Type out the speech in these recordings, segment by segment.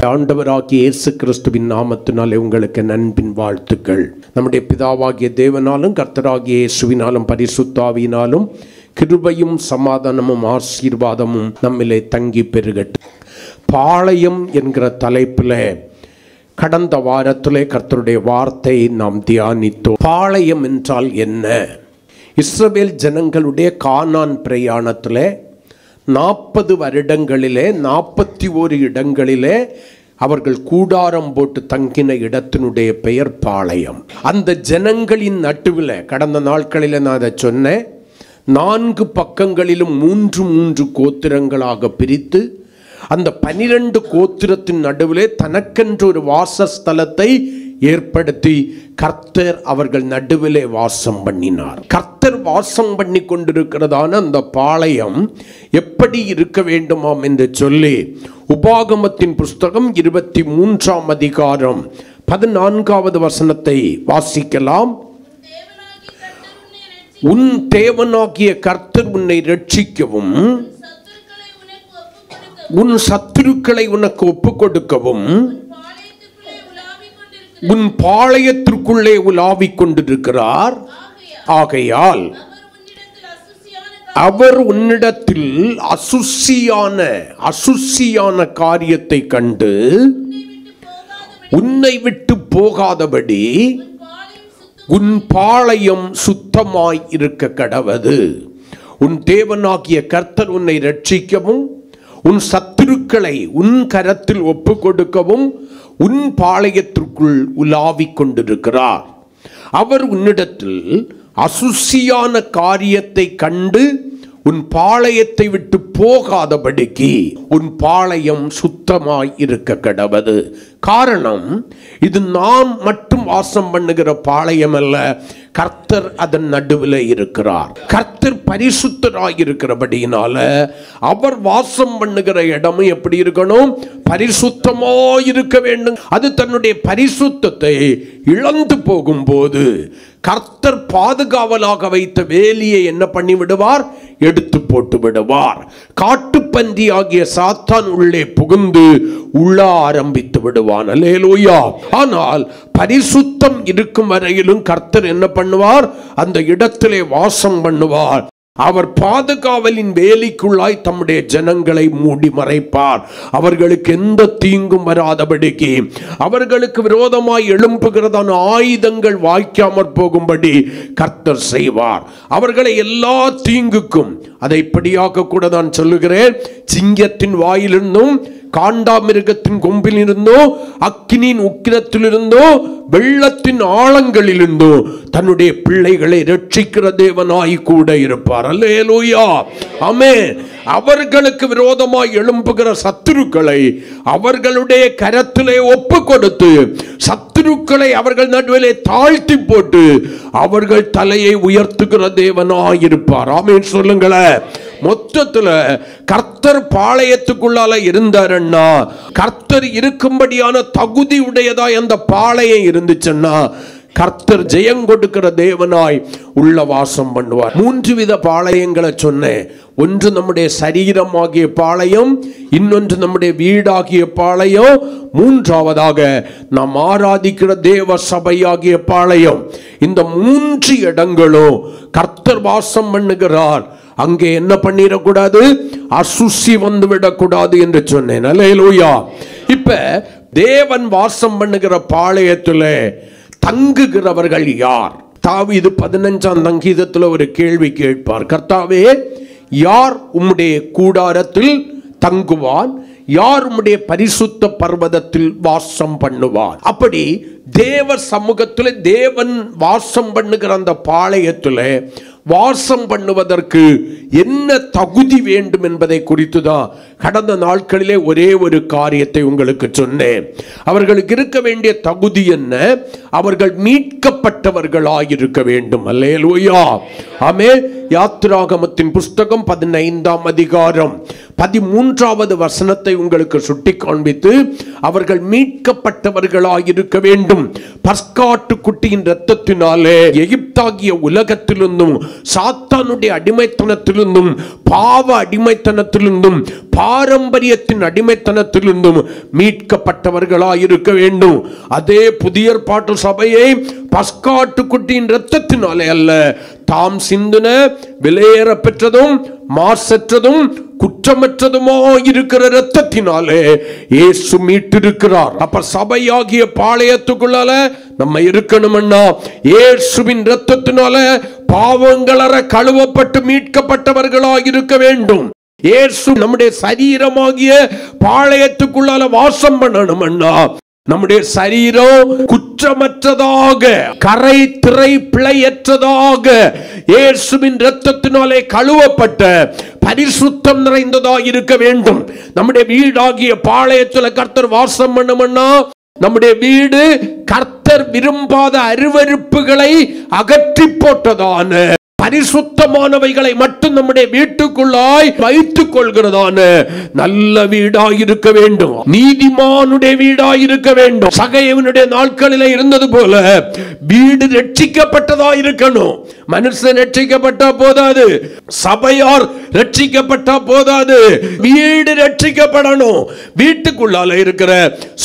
ஆண்டவராகிய இயேசு கிறிஸ்துவின் நாமத்தினாலே உங்களுக்கு அன்பின் வாழ்த்துக்கள். நம்முடைய பிதாவாகிய தேவனாலும் கர்த்தராகிய இயேசுவினாலும் பரிசுத்த ஆவியினாலும் கிருபையும் சமாதானமும் ஆசீர்வாதமும் நம்மிலே தங்கி பெருகட்டும். பாளையம் என்கிற தலைப்பில் கடந்த வாரத்திலே கர்த்தருடைய வார்த்தை நாம் தியானித்தோம். பாளையம் என்றால் என்ன? இஸ்ரவேல் ஜனங்களுடைய கானான் பிரயாணத்திலே 40 வருடங்களிலே 41 இடங்களிலே அவர்கள் கூடாரம் போட்டு தங்கின இடத்தினுடைய பெயர் பாளையம். அந்த ஜனங்களின் நடுவில் கடந்த நாட்களில் நான் அதை சொன்னேன். 4 பக்கங்களிலும் 3 கோத்திரங்களாக பிரித்து அந்த 12 கோத்திரத்தின் நடுவிலே தனக்கென்று ஒரு வாசஸ்தலத்தை ஏற்படுத்தி கர்த்தர் அவர்கள் நடுவிலே வாசம் பண்ணினார். கர்த்தர் வாசம் பண்ணி கொண்டிருக்கிறதான அந்த பாளையம் எப்படி இருக்க வேண்டுமாம் என்று சொல்லி உபாகமத்தின் புஸ்தகம் 23ஆம் அதிகாரம் 14வது வசனத்தை வாசிக்கலாம். உன் தேவனாகிய கர்த்தர் உன்னை ரட்சிக்கவும் உன் சத்துருக்களை உனக்கு ஒப்புக் கொடுக்கவும் உன் பாளையத்திற்குள்ளே உலாவிக் கொண்டிருக்கிறார். ஆகையால் அவர் உன்னிடத்தில் அசுசியான காரியத்தை கண்டு உன்னை விட்டு போகாதபடி உன் பாளையம் சுத்தமாய் இருக்க கடவது. உன் தேவனாகிய கர்த்தர் உன்னை ரட்சிக்கவும் உன் சத்துருக்களை உன் கரத்தில் ஒப்புக் கொடுக்கவும் உன் பாளையத்திற்குள் உலாவிக் கொண்டிருக்கிறார். அவர் உன்னிடத்தில் அசுசியான காரியத்தை கண்டு உன் பாளையத்தை விட்டு போகாதபடிக்கு உன் பாளையம் சுத்தமாய் இருக்க கடவது. காரணம், இது நாம் மட்டும் வாசம் பண்ணுகிற பாளையம் அல்ல, கர்த்தர் அதன் நடுவில் இருக்கிறார். கர்த்தர் பரிசுத்தராய் இருக்கிறபடியினால அவர் வாசம் பண்ணுகிற இடமும் எப்படி இருக்கணும்? பரிசுத்தமாய் இருக்க வேண்டும். அது தன்னுடைய பரிசுத்தத்தை இழந்து போகும்போது கர்த்தர் பாதுகாவலாக வைத்த வேலியை என்ன பண்ணி விடுவார்? எடுத்து போட்டு விடுவார். காட்டுப்பன்றி ஆகிய சாத்தான் உள்ளே புகுந்து உள்ள ஆரம்பித்து விடுவான். அல்லேலூயா. ஆனால் பரிசுத்தம் இருக்கும் வரையிலும் கர்த்தர் என்ன பண்ணுவார்? அந்த இடத்திலே வாசம் பண்ணுவார். அவர் பாதுகாவலின் வேலிக்குள்ளாய் தம்முடைய ஜனங்களை மூடி மறைப்பார். அவர்களுக்கு எந்த தீங்கும் வராதபடிக்கு, அவர்களுக்கு விரோதமாய் எழும்புகிறதான ஆயுதங்கள் வாய்க்காமற் போகும்படி கர்த்தர் செய்வார். அவர்களை எல்லா தீங்குக்கும், அதை இப்படியாக கூட நான் சொல்லுகிறேன், சிங்கத்தின் வாயிலிருந்தும் காண்டாமிருகத்தின் கொம்பில் இருந்தோ அக்கினியின் உக்கிரத்தில் இருந்தோ வெள்ளத்தின் ஆழங்களில் இருந்தோ தன்னுடைய பிள்ளைகளை ரட்சிக்கிற தேவனாய் கூட இருப்பார். அல்லேலூயா, ஆமென். அவர்களுக்கு விரோதமாய் எழும்புகிற சத்துருக்களை அவர்களுடைய கரத்திலே ஒப்பு கொடுத்து சத்துருக்களை அவர்கள் நடுவிலே தாழ்த்தி போட்டு அவர்கள் தலையை உயர்த்துகிற தேவனாய் இருப்பார். ஆமென் சொல்லுங்களேன். மொத்தத்துல கர்த்தர் பாளையத்துக்குள்ளால இருந்தாருன்னா, கர்த்தர் இருக்கும்படியான தகுதி உடையதா அந்த பாளையம் இருந்துச்சுன்னா கர்த்தர் ஜெயம் கொடுக்கிற தேவனாய் உள்ள வாசம் பண்ணுவார். 3 வித பாளையங்களை சொன்னேன். ஒன்று நம்முடைய சரீரமாகிய பாளையம், இன்னொன்று நம்முடைய வீடாகிய பாளையம், மூன்றாவதாக நாம் ஆராதிக்கிற தேவ சபையாகிய பாளையம். இந்த 3 இடங்களும் கர்த்தர் வாசம் பண்ணுகிறார். அங்கே என்ன பண்ணிடக்கூடாது? அசுசி வந்து விடக்கூடாது என்று சொன்னேன். அல்லேலூயா. இப்ப தேவன் வாசம் பண்ணுகிற பாளையத்தில் தங்குகிறவர்கள் யார்? தாவீது 15ஆம் சங்கீதத்தில் ஒரு கேள்வி கேட்பார். கர்த்தாவே, யார் உம்முடைய கூடாரத்தில் தங்குவான்? யார் உம்முடைய பரிசுத்த பர்வதத்தில் வாசம் பண்ணுவார்? அப்படி தேவ சமூகத்தில் தேவன் வாசம் பண்ணுகிற அந்த பாளையத்தில் வாசம் பண்ணுவதற்கு என்ன தகுதி வேண்டும் என்பதை குறித்து தான் கடந்த நாட்களிலே ஒரே ஒரு காரியத்தை உங்களுக்கு சொன்னேன். அவர்களுக்கு இருக்க வேண்டிய தகுதி என்ன? அவர்கள் மீட்கப்பட்டவர்களாய் இருக்க வேண்டும். அல்லேலூயா, ஆமென். யாத்திராகமத்தின் புஸ்தகம் 15ஆம் அதிகாரம் 13வது வசனத்தை உங்களுக்கு சுட்டி காண்பித்து, அவர்கள் மீட்கப்பட்டவர்களாயிருக்க வேண்டும். பஸ்காட்டு குட்டியின் இரத்தத்தினாலே எகிப்தாகிய உலகத்திலிருந்தும் சாத்தானுடைய அடிமைத்தனத்திலிருந்தும் பாவ அடிமைத்தனத்திலிருந்தும் பாரம்பரியத்தின் அடிமைத்தனத்திலிருந்தும் மீட்கப்பட்டவர்களாயிருக்க வேண்டும். அதே புதிய ஏற்பாட்டு சபையை பஸ்காட்டு குட்டியின் இரத்தத்தினாலே அல்ல, தாம் சிந்தின விலையேற பெற்றதும் மாசற்றதும் குற்றமற்றதுமா இருக்கிற இரத்தத்தினாலே இயேசு மீட்டிருக்கிறார். அப்ப சபையாகிய பாளையத்துக்குள்ளால நம்ம இருக்கணும்னா இயேசுவின் இரத்தத்தினால பாவங்களற கழுவப்பட்டு மீட்கப்பட்டவர்களாக இருக்க வேண்டும். இயேசு நம்முடைய சரீரமாகிய பாளையத்துக்குள்ளால வாசம் பண்ணணும்னா நம்முடைய சரீரம் குற்றமற்றதாக, கரை திரை பிழையற்றதாக, இயேசுவின் இரத்தத்தினாலே கழுவப்பட்ட பரிசுத்தம் நிறைந்ததாக இருக்க வேண்டும். நம்முடைய வீடாகிய பாளையத்தில் கர்த்தர் வாசம் பண்ணும்னா நம்முடைய வீடு கர்த்தர் விரும்பாத அருவருப்புகளை அகற்றி போட்டதான பரிசுத்தமானவைகளை மட்டும் நம்முடைய வீட்டுக்குள்ளாய் வைத்துக் கொள்கிறதான நல்ல வீடாய் இருக்க வேண்டும். நீதிமானுடைய வீடாய் இருக்க வேண்டும். சகையவனுடைய நாட்களிலே இருந்தது போல வீடு ரட்சிக்கப்பட்டதாய் இருக்கணும். மனுஷன் ரட்சிக்கப்பட்டா போதாது, சபையார் ரட்சிக்கப்பட்டா போதாது, வீடு ரட்சிக்கப்படணும். வீட்டுக்குள்ளால இருக்கிற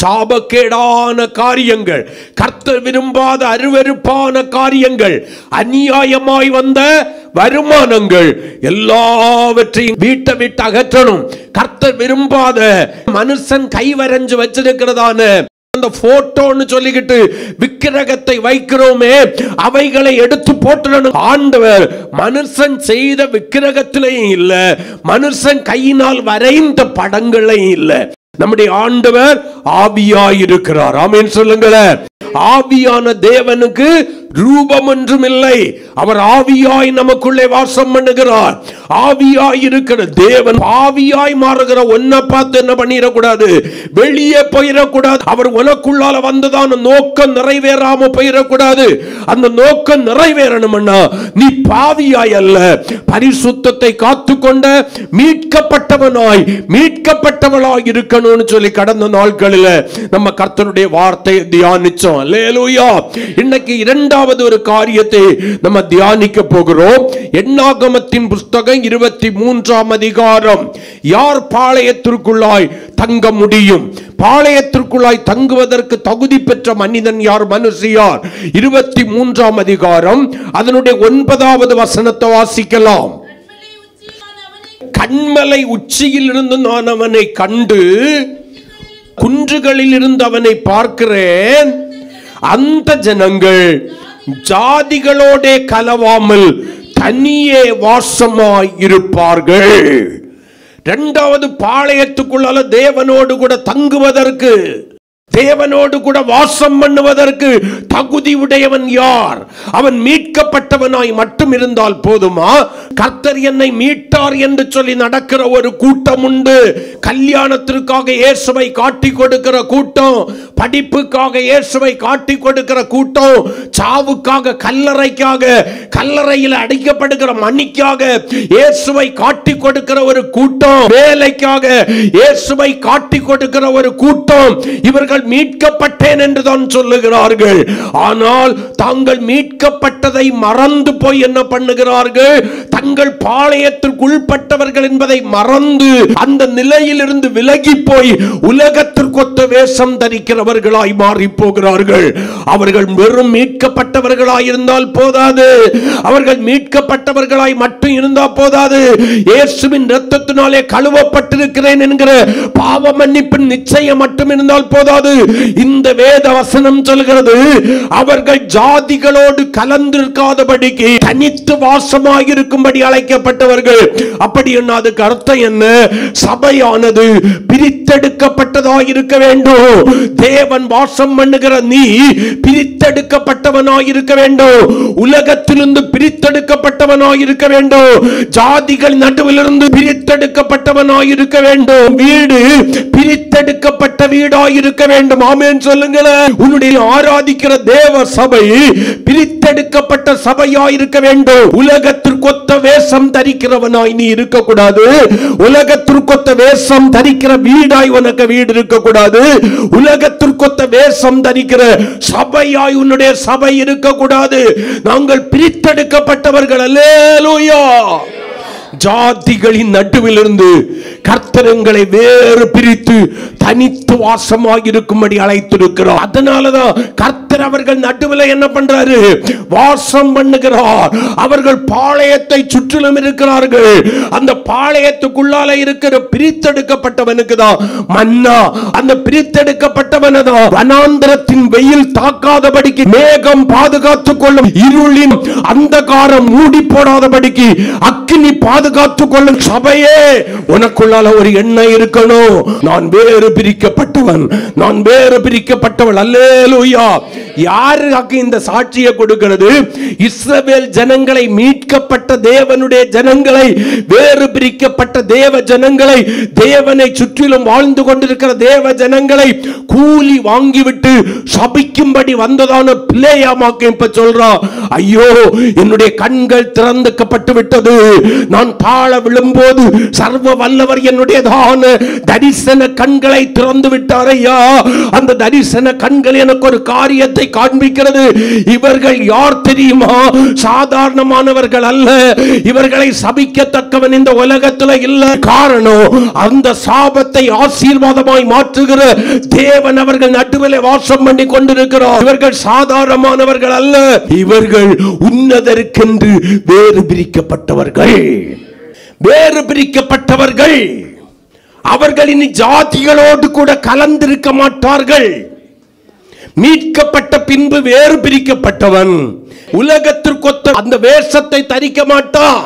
சாபக்கேடான காரியங்கள், கர்த்தர் விரும்பாத அருவருப்பான காரியங்கள், அநியாயமாய் வந்த வருமானங்கள் எல்லாவற்றையும் வீட்டை விட்டு அகற்றணும். கர்த்தர் விரும்பாத மனுஷன் கைவரைஞ்சு வச்சிருக்கிறதான அந்த போட்டோன்னு சொல்லிக்கிட்டு விக்கிரகத்தை வைக்கிறோமே, அவைகளை எடுத்து போட்டுறணும். ஆண்டவர் மனுஷன் செய்த விக்கிரகத்திலையும் இல்ல, மனுஷன் கையினால் வரைந்த படங்களையும் இல்ல. நம்முடைய ஆண்டவர் ஆவியாயிருக்கிறார். ஆமென் சொல்லுங்களேன். ஆவியான தேவனுக்கு ரூபம் ஒன்றும் இல்லை. அவர் ஆவியாய் நமக்குள்ளே வாசம் பண்ணுகிறார். ஆவியாய் இருக்கிற தேவன் ஆவியாய் மாறுகிற ஒன்ன பார்த்து என்ன பண்ணிடக்கூடாது, வெளியே போயிடக்கூடாது. அவர் உனக்குள்ளால வந்ததான நோக்கம் நிறைவேறாம போயிடக்கூடாது. அந்த நோக்கம் நிறைவேறணும்னா நீ பாவியாய் அல்ல, பரிசுத்தத்தை காத்துக்கொண்ட மீட்கப்பட்டவனாய் மீட்கப்பட்டவளாய் இருக்கணும்னு சொல்லி கடந்த நாட்களில் நம்ம கர்த்தருடைய வார்த்தையை தியானிச்சோம். அல்லேலூயா. இன்னைக்கு இரண்டாவது ஒரு காரியத்தை நம்ம தியானிக்க போகிறோம். என்னாகமத்தின் புஸ்தகம் 23ஆம் அதிகாரம். யார் பாளையத்திற்குள்ளாய் தங்க முடியும்? பாளையத்திற்குள்ளாய் தங்குவதற்கு தகுதி பெற்ற மனிதன் யார், மனுஷி யார்? 23ஆம் அதிகாரம் அதனுடைய 9வது வசனத்தை வாசிக்கலாம். கண்மலை உச்சியில் இருந்து நான் அவனை கண்டு குன்றுகளில் இருந்து அவனை பார்க்கிறேன். அந்த ஜனங்கள் ஜாதிகளோட கலவாமல் தனியே வாசமாய் இருப்பார்கள். இரண்டாவது, பாளையத்துக்குள்ளால தேவனோடு கூட தங்குவதற்கு, தேவனோடு கூட வாசம் பண்ணுவதற்கு தகுதி உடையவன் யார்? அவன் மீட்கப்பட்டவனாய் மட்டும் இருந்தால் போதுமா? கர்த்தர் என்னை மீட்டார் என்று சொல்லி நடக்கிற ஒரு கூட்டம் உண்டு. கல்யாணத்திற்காக இயேசுவை காட்டி கொடுக்கிற கூட்டம், படிப்புக்காக இயேசுவை காட்டி கொடுக்கிற கூட்டம், சாவுக்காக கல்லறைக்காக, கல்லறையில் அடைக்கப்படுகிற மணிக்காக இயேசுவை காட்டி கொடுக்கிற ஒரு கூட்டம், வேலைக்காக இயேசுவை காட்டி கொடுக்கிற ஒரு கூட்டம். இவர்கள் மீட்கப்பட்டேன் என்றுதான் சொல்லுகிறார்கள். ஆனால் தாங்கள் மீட்கப்பட்டதை மறந்து போய் என்ன பண்ணுகிறார்கள்? தங்கள் பாளையத்திற்கு உள்பட்டவர்கள் என்பதை மறந்து அந்த நிலையிலிருந்து விலகி போய் உலகத்திற்கொத்த வேஷம் தரிக்கிறவர்களாய் மாறி போகிறார்கள். அவர்கள் வெறும் மீட்கப்பட்டவர்களாய் இருந்தால் போதாது, அவர்கள் மீட்கப்பட்டவர்களாய் மட்டும் இருந்தால் போதாது, இயேசுவின் இரத்தத்தினாலே கழுவப்பட்டிருக்கிறேன் என்கிற பாவ மன்னிப்பின் நிச்சயம் மட்டும் இருந்தால் போதாது. இந்த வேத வசனம் சொல்கிறது, அவர்கள் ஜாதிகளோடு கலந்திருக்காதபடிக்கு தனித்து வாசமாக இருக்கும்படி அழைக்கப்பட்டவர்கள். அப்படி என்ன? அதுக்கு அர்த்தம் என்ன? சபையானது பிரித்தெடுக்கப்பட்டதாக இருக்க வேண்டும். தேவன் வாசம் பண்ணுகிற நீ பிரித்தெடுக்கப்பட்டவனாய் இருக்க வேண்டும். உலகத்திலிருந்து பிரித்தெடுக்கப்பட்டவனாய் இருக்க வேண்டும். ஜாதிகள் நடுவிலிருந்து பிரித்தெடுக்கப்பட்டவனாய் இருக்க வேண்டும். வீடு பிரித்தெடுக்கப்பட்ட பிரித்தெடுக்கப்பட்ட வீடாய் இருக்க வேண்டும். ஆமென் சொல்லுங்களேன். உன்னுடைய ஆராதிக்கிற தேவ சபை பிரித்தெடுக்கப்பட்ட சபையாய் இருக்க வேண்டும். உலகத்திற்கொத்த வேஷம் தரிக்கிறவனாய் நீ இருக்கக்கூடாது. உலகத்திற்கொத்த வேஷம் தரிக்கிற வீடாய் உனக்கு வீடு இருக்கக்கூடாது. உலகத்திற்கொத்த வேஷம் தரிக்கிற சபையாய் உன்னுடைய சபை இருக்கக்கூடாது. நாங்கள் பிரித்தெடுக்கப்பட்டவர்கள். அல்லேலூயா. ஜாதிகளின் நடுவிலிருந்து கர்த்தர் எங்களை வேறு பிரித்து தனித்து வாசமாக இருக்கும்படி அழைத்திருக்கிறார். அதனாலதான் கர்த்தர் அவர்கள் நடுவில் என்ன பண்றாரு? வாசம் பண்ணுகிறார். அவர்கள் பாளையத்தை சுற்றிலும் இருக்கிறார்கள். அந்த பாளையத்துக்குள்ளால இருக்கிற பிரித்தெடுக்கப்பட்டவனுக்கு தான் மன்னா. அந்த பிரித்தெடுக்கப்பட்டவனை தான் வனாந்திரத்தின் வெயில் தாக்காதபடிக்கு மேகம் பாதுகாத்துக் கொள்ளும். இருளின் அந்தகாரம் மூடி போடாதபடிக்கு அக்கினி பாதுகாத்துக் கொள்ளும். சபையே, உனக்குள்ளால ஒரு எண்ணம் இருக்கணும். நான் வேறு பிரிக்கப்பட்டவன், நான் வேறு பிரிக்கப்பட்டவள். அல்லேலூயா. யாருக்கு இந்த சாட்சியை கொடுக்கிறது? இஸ்ரவேல் ஜனங்களை, மீட்கப்பட்ட தேவனுடைய ஜனங்களை, வேறு பிரிக்கப்பட்ட தேவ ஜனங்களை, தேவனை சுற்றிலும் வாழ்ந்து கொண்டிருக்கிற தேவ ஜனங்களை கூலி வாங்கிவிட்டு சபிக்கும்படி வந்ததான பிள்ளையாமாக்கு இப்ப சொல்றா, ஐயோ என்னுடைய கண்கள் திறந்துக்கப்பட்டு விட்டது. நான் தாழ விழும்போது சர்வ வல்லவர் என்னுடையதான தரிசன கண்களை திறந்து விட்டார் ஐயா. அந்த தரிசன கண்கள் எனக்கு ஒரு காரியத்தை காண்பிக்கிறது. இவர்கள் யார் தெரியுமா? சாதாரணமானவர்கள் அல்ல. இவர்களை சபிக்கத்தக்கவன் இந்த உலகத்தில் இல்ல. காரணம், அந்த சாபத்தை ஆசீர்வாதமாய் மாற்றுகிற தேவன் அவர்கள் நடுவில் வாசம் பண்ணி கொண்டிருக்கிறார். இவர்கள் சாதாரணமானவர்கள் அல்ல. இவர்கள் உன்னதருக்கென்று வேறு பிரிக்கப்பட்டவர்கள். வேறு பிரிக்கப்பட்டவர்கள். அவர்கள் இனி ஜாதிகளோடு கூட கலந்திருக்க மாட்டார்கள். மீட்கப்பட்ட பின்பு வேறு பிரிக்கப்பட்டவன் உலகத்திற்கொத்த அந்த வேஷத்தை தரிக்க மாட்டான்.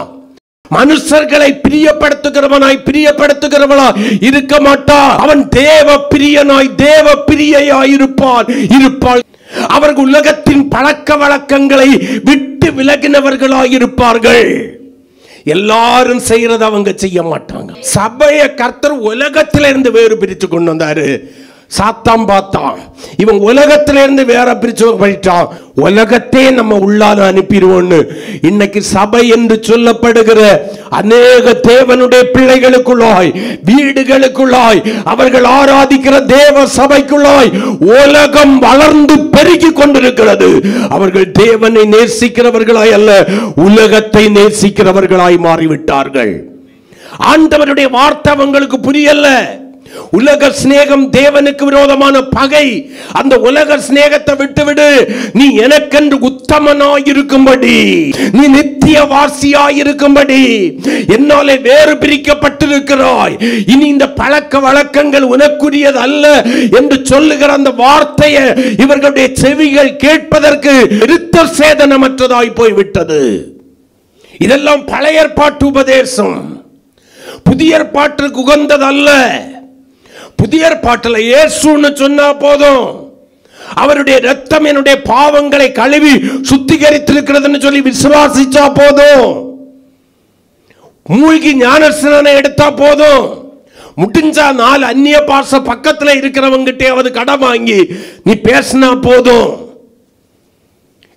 மனுஷர்களை பிரியப்படுத்துகிறவனாய் பிரியப்படுத்துகிறவனாய் இருக்க மாட்டான். அவன் தேவ பிரியனாய் தேவ பிரியையாய் இருப்பாள். அவர்கள் உலகத்தின் பழக்க வழக்கங்களை விட்டு விலகினவர்களாய் இருப்பார்கள். எல்லாரும் செய்யறத அவங்க செய்ய மாட்டாங்க. சபையை கர்த்தர் உலகத்திலிருந்து வேறு பிரித்து கொண்டு வந்தாரு. சாத்தான் பார்த்தான், இவன் உலகத்திலிருந்து வேற பிரிச்சு போயிட்டான், உலகத்தே நம்ம உள்ளாத அனுப்பிடுவோன்னு. இன்னைக்கு சபை என்று சொல்லப்படுகிற அநேக தேவனுடைய பிள்ளைகளுக்குள்ளாய், வீடுகளுக்குள்ளாய், அவர்கள் ஆராதிக்கிற தேவ சபைக்குள்ளாய் உலகம் வளர்ந்து பெருகி கொண்டிருக்கிறது. அவர்கள் தேவனை நேசிக்கிறவர்களாய் அல்ல, உலகத்தை நேசிக்கிறவர்களாய் மாறிவிட்டார்கள். ஆண்டவருடைய வார்த்தை அவங்களுக்கு புரியல. உலக சிநேகம் தேவனுக்கு விரோதமான பகை. அந்த உலக சிநேகத்தை விட்டுவிடு. நீ எனக்கென்று உத்தமனாய் இருக்கும்படி, நீ நித்திய வாசியாய் இருக்கும்படி என்னாலே வேறு பிரிக்கப்பட்டிருக்கிறாய். இனி இந்த பழக்க வழக்கங்கள் உனக்குரியது அல்ல என்று சொல்லுகிற அந்த வார்த்தையை இவர்களுடைய செவிகள் கேட்பதற்கு விருத்த சேதனமற்றதாய் போய்விட்டது. இதெல்லாம் பழைய ஏற்பாட்டு உபதேசம், புதிய ஏற்பாட்டிற்கு உகந்தது அல்ல. புதிய ஏற்பாட்டில் இயேசுன்னு சொன்னா போதும், அவருடைய ரத்தம் என்னுடைய பாவங்களை கழுவி சுத்திகரித்திருக்கிறதுன்னு சொல்லி விசுவாசிச்சா போதும், மூழ்கி ஞானஸ்நானம் எடுத்தா போதும், முடிஞ்சா 4 அந்நிய பாஷ பக்கத்தில் இருக்கிறவங்கிட்டே அது கடன் வாங்கி நீ பேசினா போதும்,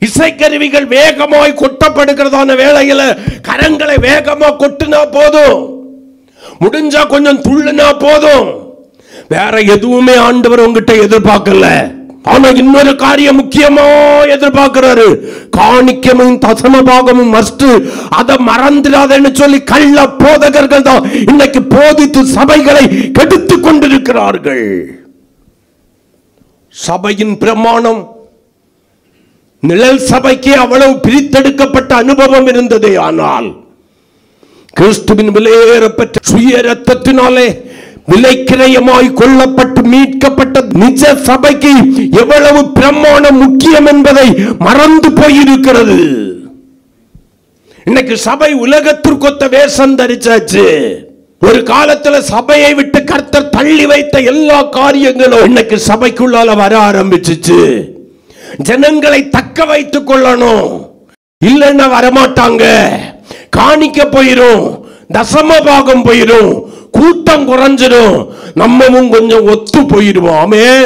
இசைக்கருவிகள் வேகமாய் கொட்டப்படுகிறதான வேளையில கரங்களை வேகமா கொட்டுனா போதும், முடிஞ்சா கொஞ்சம் துள்ளுனா போதும், வேற எதுவுமே ஆண்டவர் உங்ககிட்ட எதிர்பார்க்கல. ஆனா இன்னொரு காரியம் முக்கியமா எதிர்பார்க்கிறாரு. காணிக்கமும் தசம பாகமும் மஸ்ட், அதை மறந்துடாதன்னு சொல்லி கள்ள போதகர்கள் தான் இன்னைக்கு போதித்து சபைகளை கெடுத்துக் கொண்டிருக்கிறார்கள். சபையின் பிரமாணம், நிழல் சபைக்கு அவ்வளவு பிரித்தெடுக்கப்பட்ட அனுபவம் இருந்ததே. ஆனால் கிறிஸ்துவின் விலையேறப்பட்ட சுய ரத்தத்தினாலே விலைக்கிரயமாய் கொள்ளப்பட்டு மீட்கப்பட்ட நிஜ சபைக்கு எவ்வளவு பிரமாணம் முக்கியம் என்பதை மறந்து போயிருக்கிறது. இன்னைக்கு சபை உலகத்திற்கொத்த வேஷம் தரிச்சாச்சு. ஒரு காலத்துல சபையை விட்டு கர்த்தர் தள்ளி வைத்த எல்லா காரியங்களும் இன்னைக்கு சபைக்குள்ளால வர ஆரம்பிச்சிச்சு. ஜனங்களை தக்க வைத்துக் கொள்ளணும், இல்லைன்னா வரமாட்டாங்க. காணிக்க போயிரும், தசம பாகம் போயிரும், கூட்டம் குறைஞ்சிடும், நம்மவும் கொஞ்சம் ஒத்து போயிடுவோம். ஆமென்.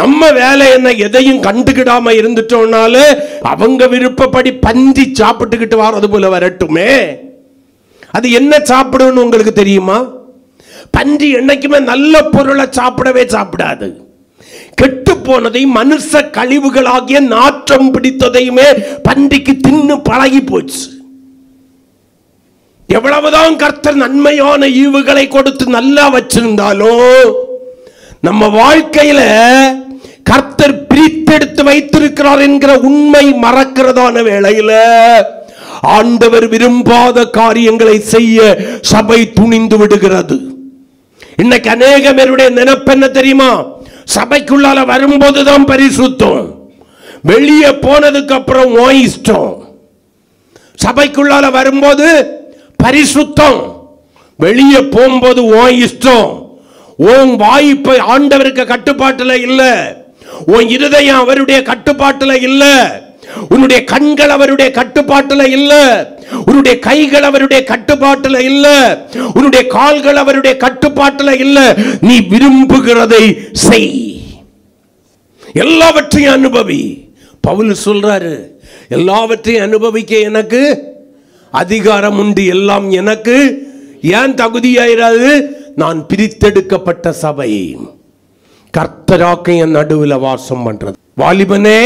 நம்ம வேலை என்ன, எதையும் கண்டுக்கிடாம இருந்துட்டோம்னாலே அவங்க விருப்பப்படி பந்தி சாப்பிட்டுக்கிட்டு வர்றது போல வரட்டுமே. அது என்ன சாப்பிடுன்னு உங்களுக்கு தெரியுமா? பன்றி என்னைக்குமே நல்ல பொருளை சாப்பிடவே சாப்பிடாது. கெட்டு போனதையும் மனுஷ கழிவுகளாகிய நாற்றம் பிடித்ததையுமே பன்றிக்கு தின்னு பழகி போச்சு. எவ்வளவுதான் கர்த்தர் நன்மையான ஈவுகளை கொடுத்து நல்லா வச்சிருந்தாலும் நம்ம வாழ்க்கையில கர்த்தர் பிரித்தெடுத்து வைத்திருக்கிறார் என்கிற உண்மை மறக்கிறதான வேளையில ஆண்டவர் விரும்பாத காரியங்களை செய்ய சபை துணிந்து விடுகிறது. இன்னைக்கு அநேக பேருடைய நினைப்பு என்ன தெரியுமா? சபைக்குள்ளால வரும்போதுதான் பரிசுத்தம், வெளியே போனதுக்கு அப்புறம் உன் இஷ்டம். சபைக்குள்ளால வரும்போது பரிசுத்தம், வெளியே போகும்போது உன் இஷ்டம். உன் வாய்ப்பு ஆண்டவருக்கு கட்டுப்பாட்டுல இல்ல, உன் இருதயம் அவருடைய கட்டுப்பாட்டுல இல்ல, உன்னுடைய கண்கள் அவருடைய கட்டுப்பாட்டுல இல்ல, உன்னுடைய கைகள் அவருடைய கட்டுப்பாட்டுல இல்ல, உன்னுடைய கால்கள் அவருடைய கட்டுப்பாட்டுல இல்ல. நீ விரும்புகிறதை செய், எல்லாவற்றையும் அனுபவி. பவுல் சொல்றாரு, எல்லாவற்றையும் அனுபவிக்க எனக்கு அதிகாரம் உண்டு, எல்லாம் எனக்கு ஏன் தகுதியாயிராது? நான் பிரித்தெடுக்கப்பட்ட சபை, கர்த்தராக என் நடுவில் வாசம் பண்றது. வாலிபனே,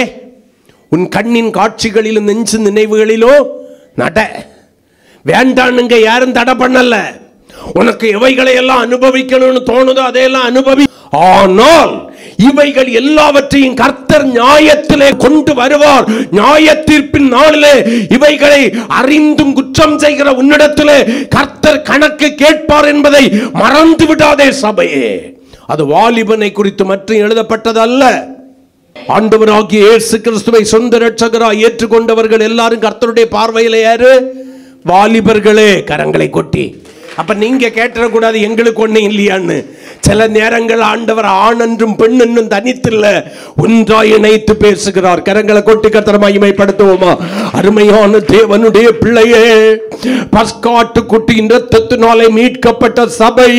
உன் கண்ணின் காட்சிகளிலும் நெஞ்சு நினைவுகளிலோ நட. வேண்டானுங்க யாரும் தடை பண்ணல. உனக்கு எவைகளை எல்லாம் அனுபவிக்கணும்னு தோணுதோ அதையெல்லாம் அனுபவி. ஆனால் இவைகள் எல்லாவற்றையும் கர்த்தர் நியாயத்திலே கொண்டு வருவார். நியாய தீர்ப்பின் நாளிலே இவைகளை அறிந்தும் குற்றம் செய்கிற உன்னிடத்திலே கர்த்தர் கணக்கு கேட்பார் என்பதை மறந்து விடாதே சபையே. அது வாலிபனை குறித்து மட்டும் எழுதப்பட்டது அல்ல. ஆண்டவராகிய இயேசு கிறிஸ்துவை சொந்த இரட்சகராய் ஏற்றுக்கொண்டவர்கள் எல்லாரும் கர்த்தருடைய பார்வையில யாரு? வாலிபர்களே. கரங்களை கொட்டி. அப்ப நீங்க கேட்டக்கூடாது எங்களுக்கு ஒண்ணு இல்லையான்னு. சில நேரங்கள் ஆண்டவர் ஆண் என்றும் பெண் என்றும் தனித்தில்ல, ஒன்றாய் இணைத்து பேசுகிறார். கரங்களை கொட்டி கர்த்தரை மகிமைப்படுத்துவோமா? அருமையான தேவனுடைய பிள்ளையே, பஸ்காட்டு குட்டியின் இரத்தத்தினாலே மீட்கப்பட்ட சபை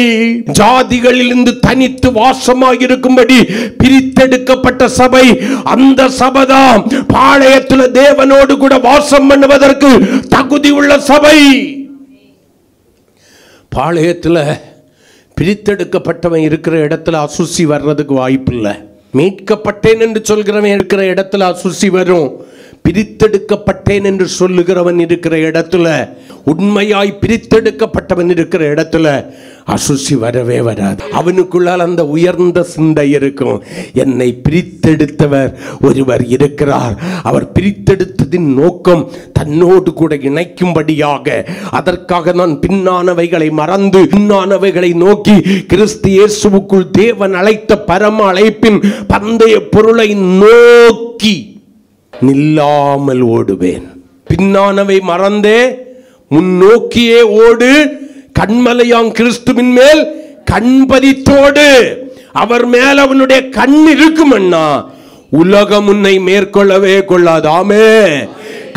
ஜாதிகளிலிருந்து தனித்து வாசமாக இருக்கும்படி பிரித்தெடுக்கப்பட்ட சபை. அந்த சபைதான் பாளையத்தில் தேவனோடு கூட வாசம் பண்ணுவதற்கு தகுதி உள்ள சபை. பாளையத்தில் பிரித்தெடுக்கப்பட்டவன் இருக்கிற இடத்துல அசுசி வர்றதுக்கு வாய்ப்பு இல்லை. மீட்கப்பட்டேன் என்று சொல்கிறவன் இருக்கிற இடத்துல அசுசி வரும். பிரித்தெடுக்கப்பட்டேன் என்று சொல்லுகிறவன் இருக்கிற இடத்துல, உண்மையாய் பிரித்தெடுக்கப்பட்டவன் இருக்கிற இடத்துல அசுசி வரவே வராது. அவனுக்குள்ளால் அந்த உயர்ந்த சிந்தை இருக்கும். என்னை பிரித்தெடுத்தவர் ஒருவர் இருக்கிறார். அவர் பிரித்தெடுத்ததின் நோக்கம் தன்னோடு கூட இணைக்கும்படியாக. அதற்காக நான் பின்னானவைகளை மறந்து பின்னானவைகளை நோக்கி கிறிஸ்து இயேசுவுக்குள் தேவன் அழைத்த பரம அழைப்பின் பந்தய பொருளை நோக்கி நில்லாமல் ஓடுவேன். பின்னானவை மறந்தே முன்னோக்கியே ஓடு. கண்மலையாம் கிறிஸ்துவின் மேல் கண்பதித்தோடு. அவர் மேல் அவனுடைய கண் இருக்குமன்னா உலகம் உன்னை மேற்கொள்ளவே கொள்ளாதாமே.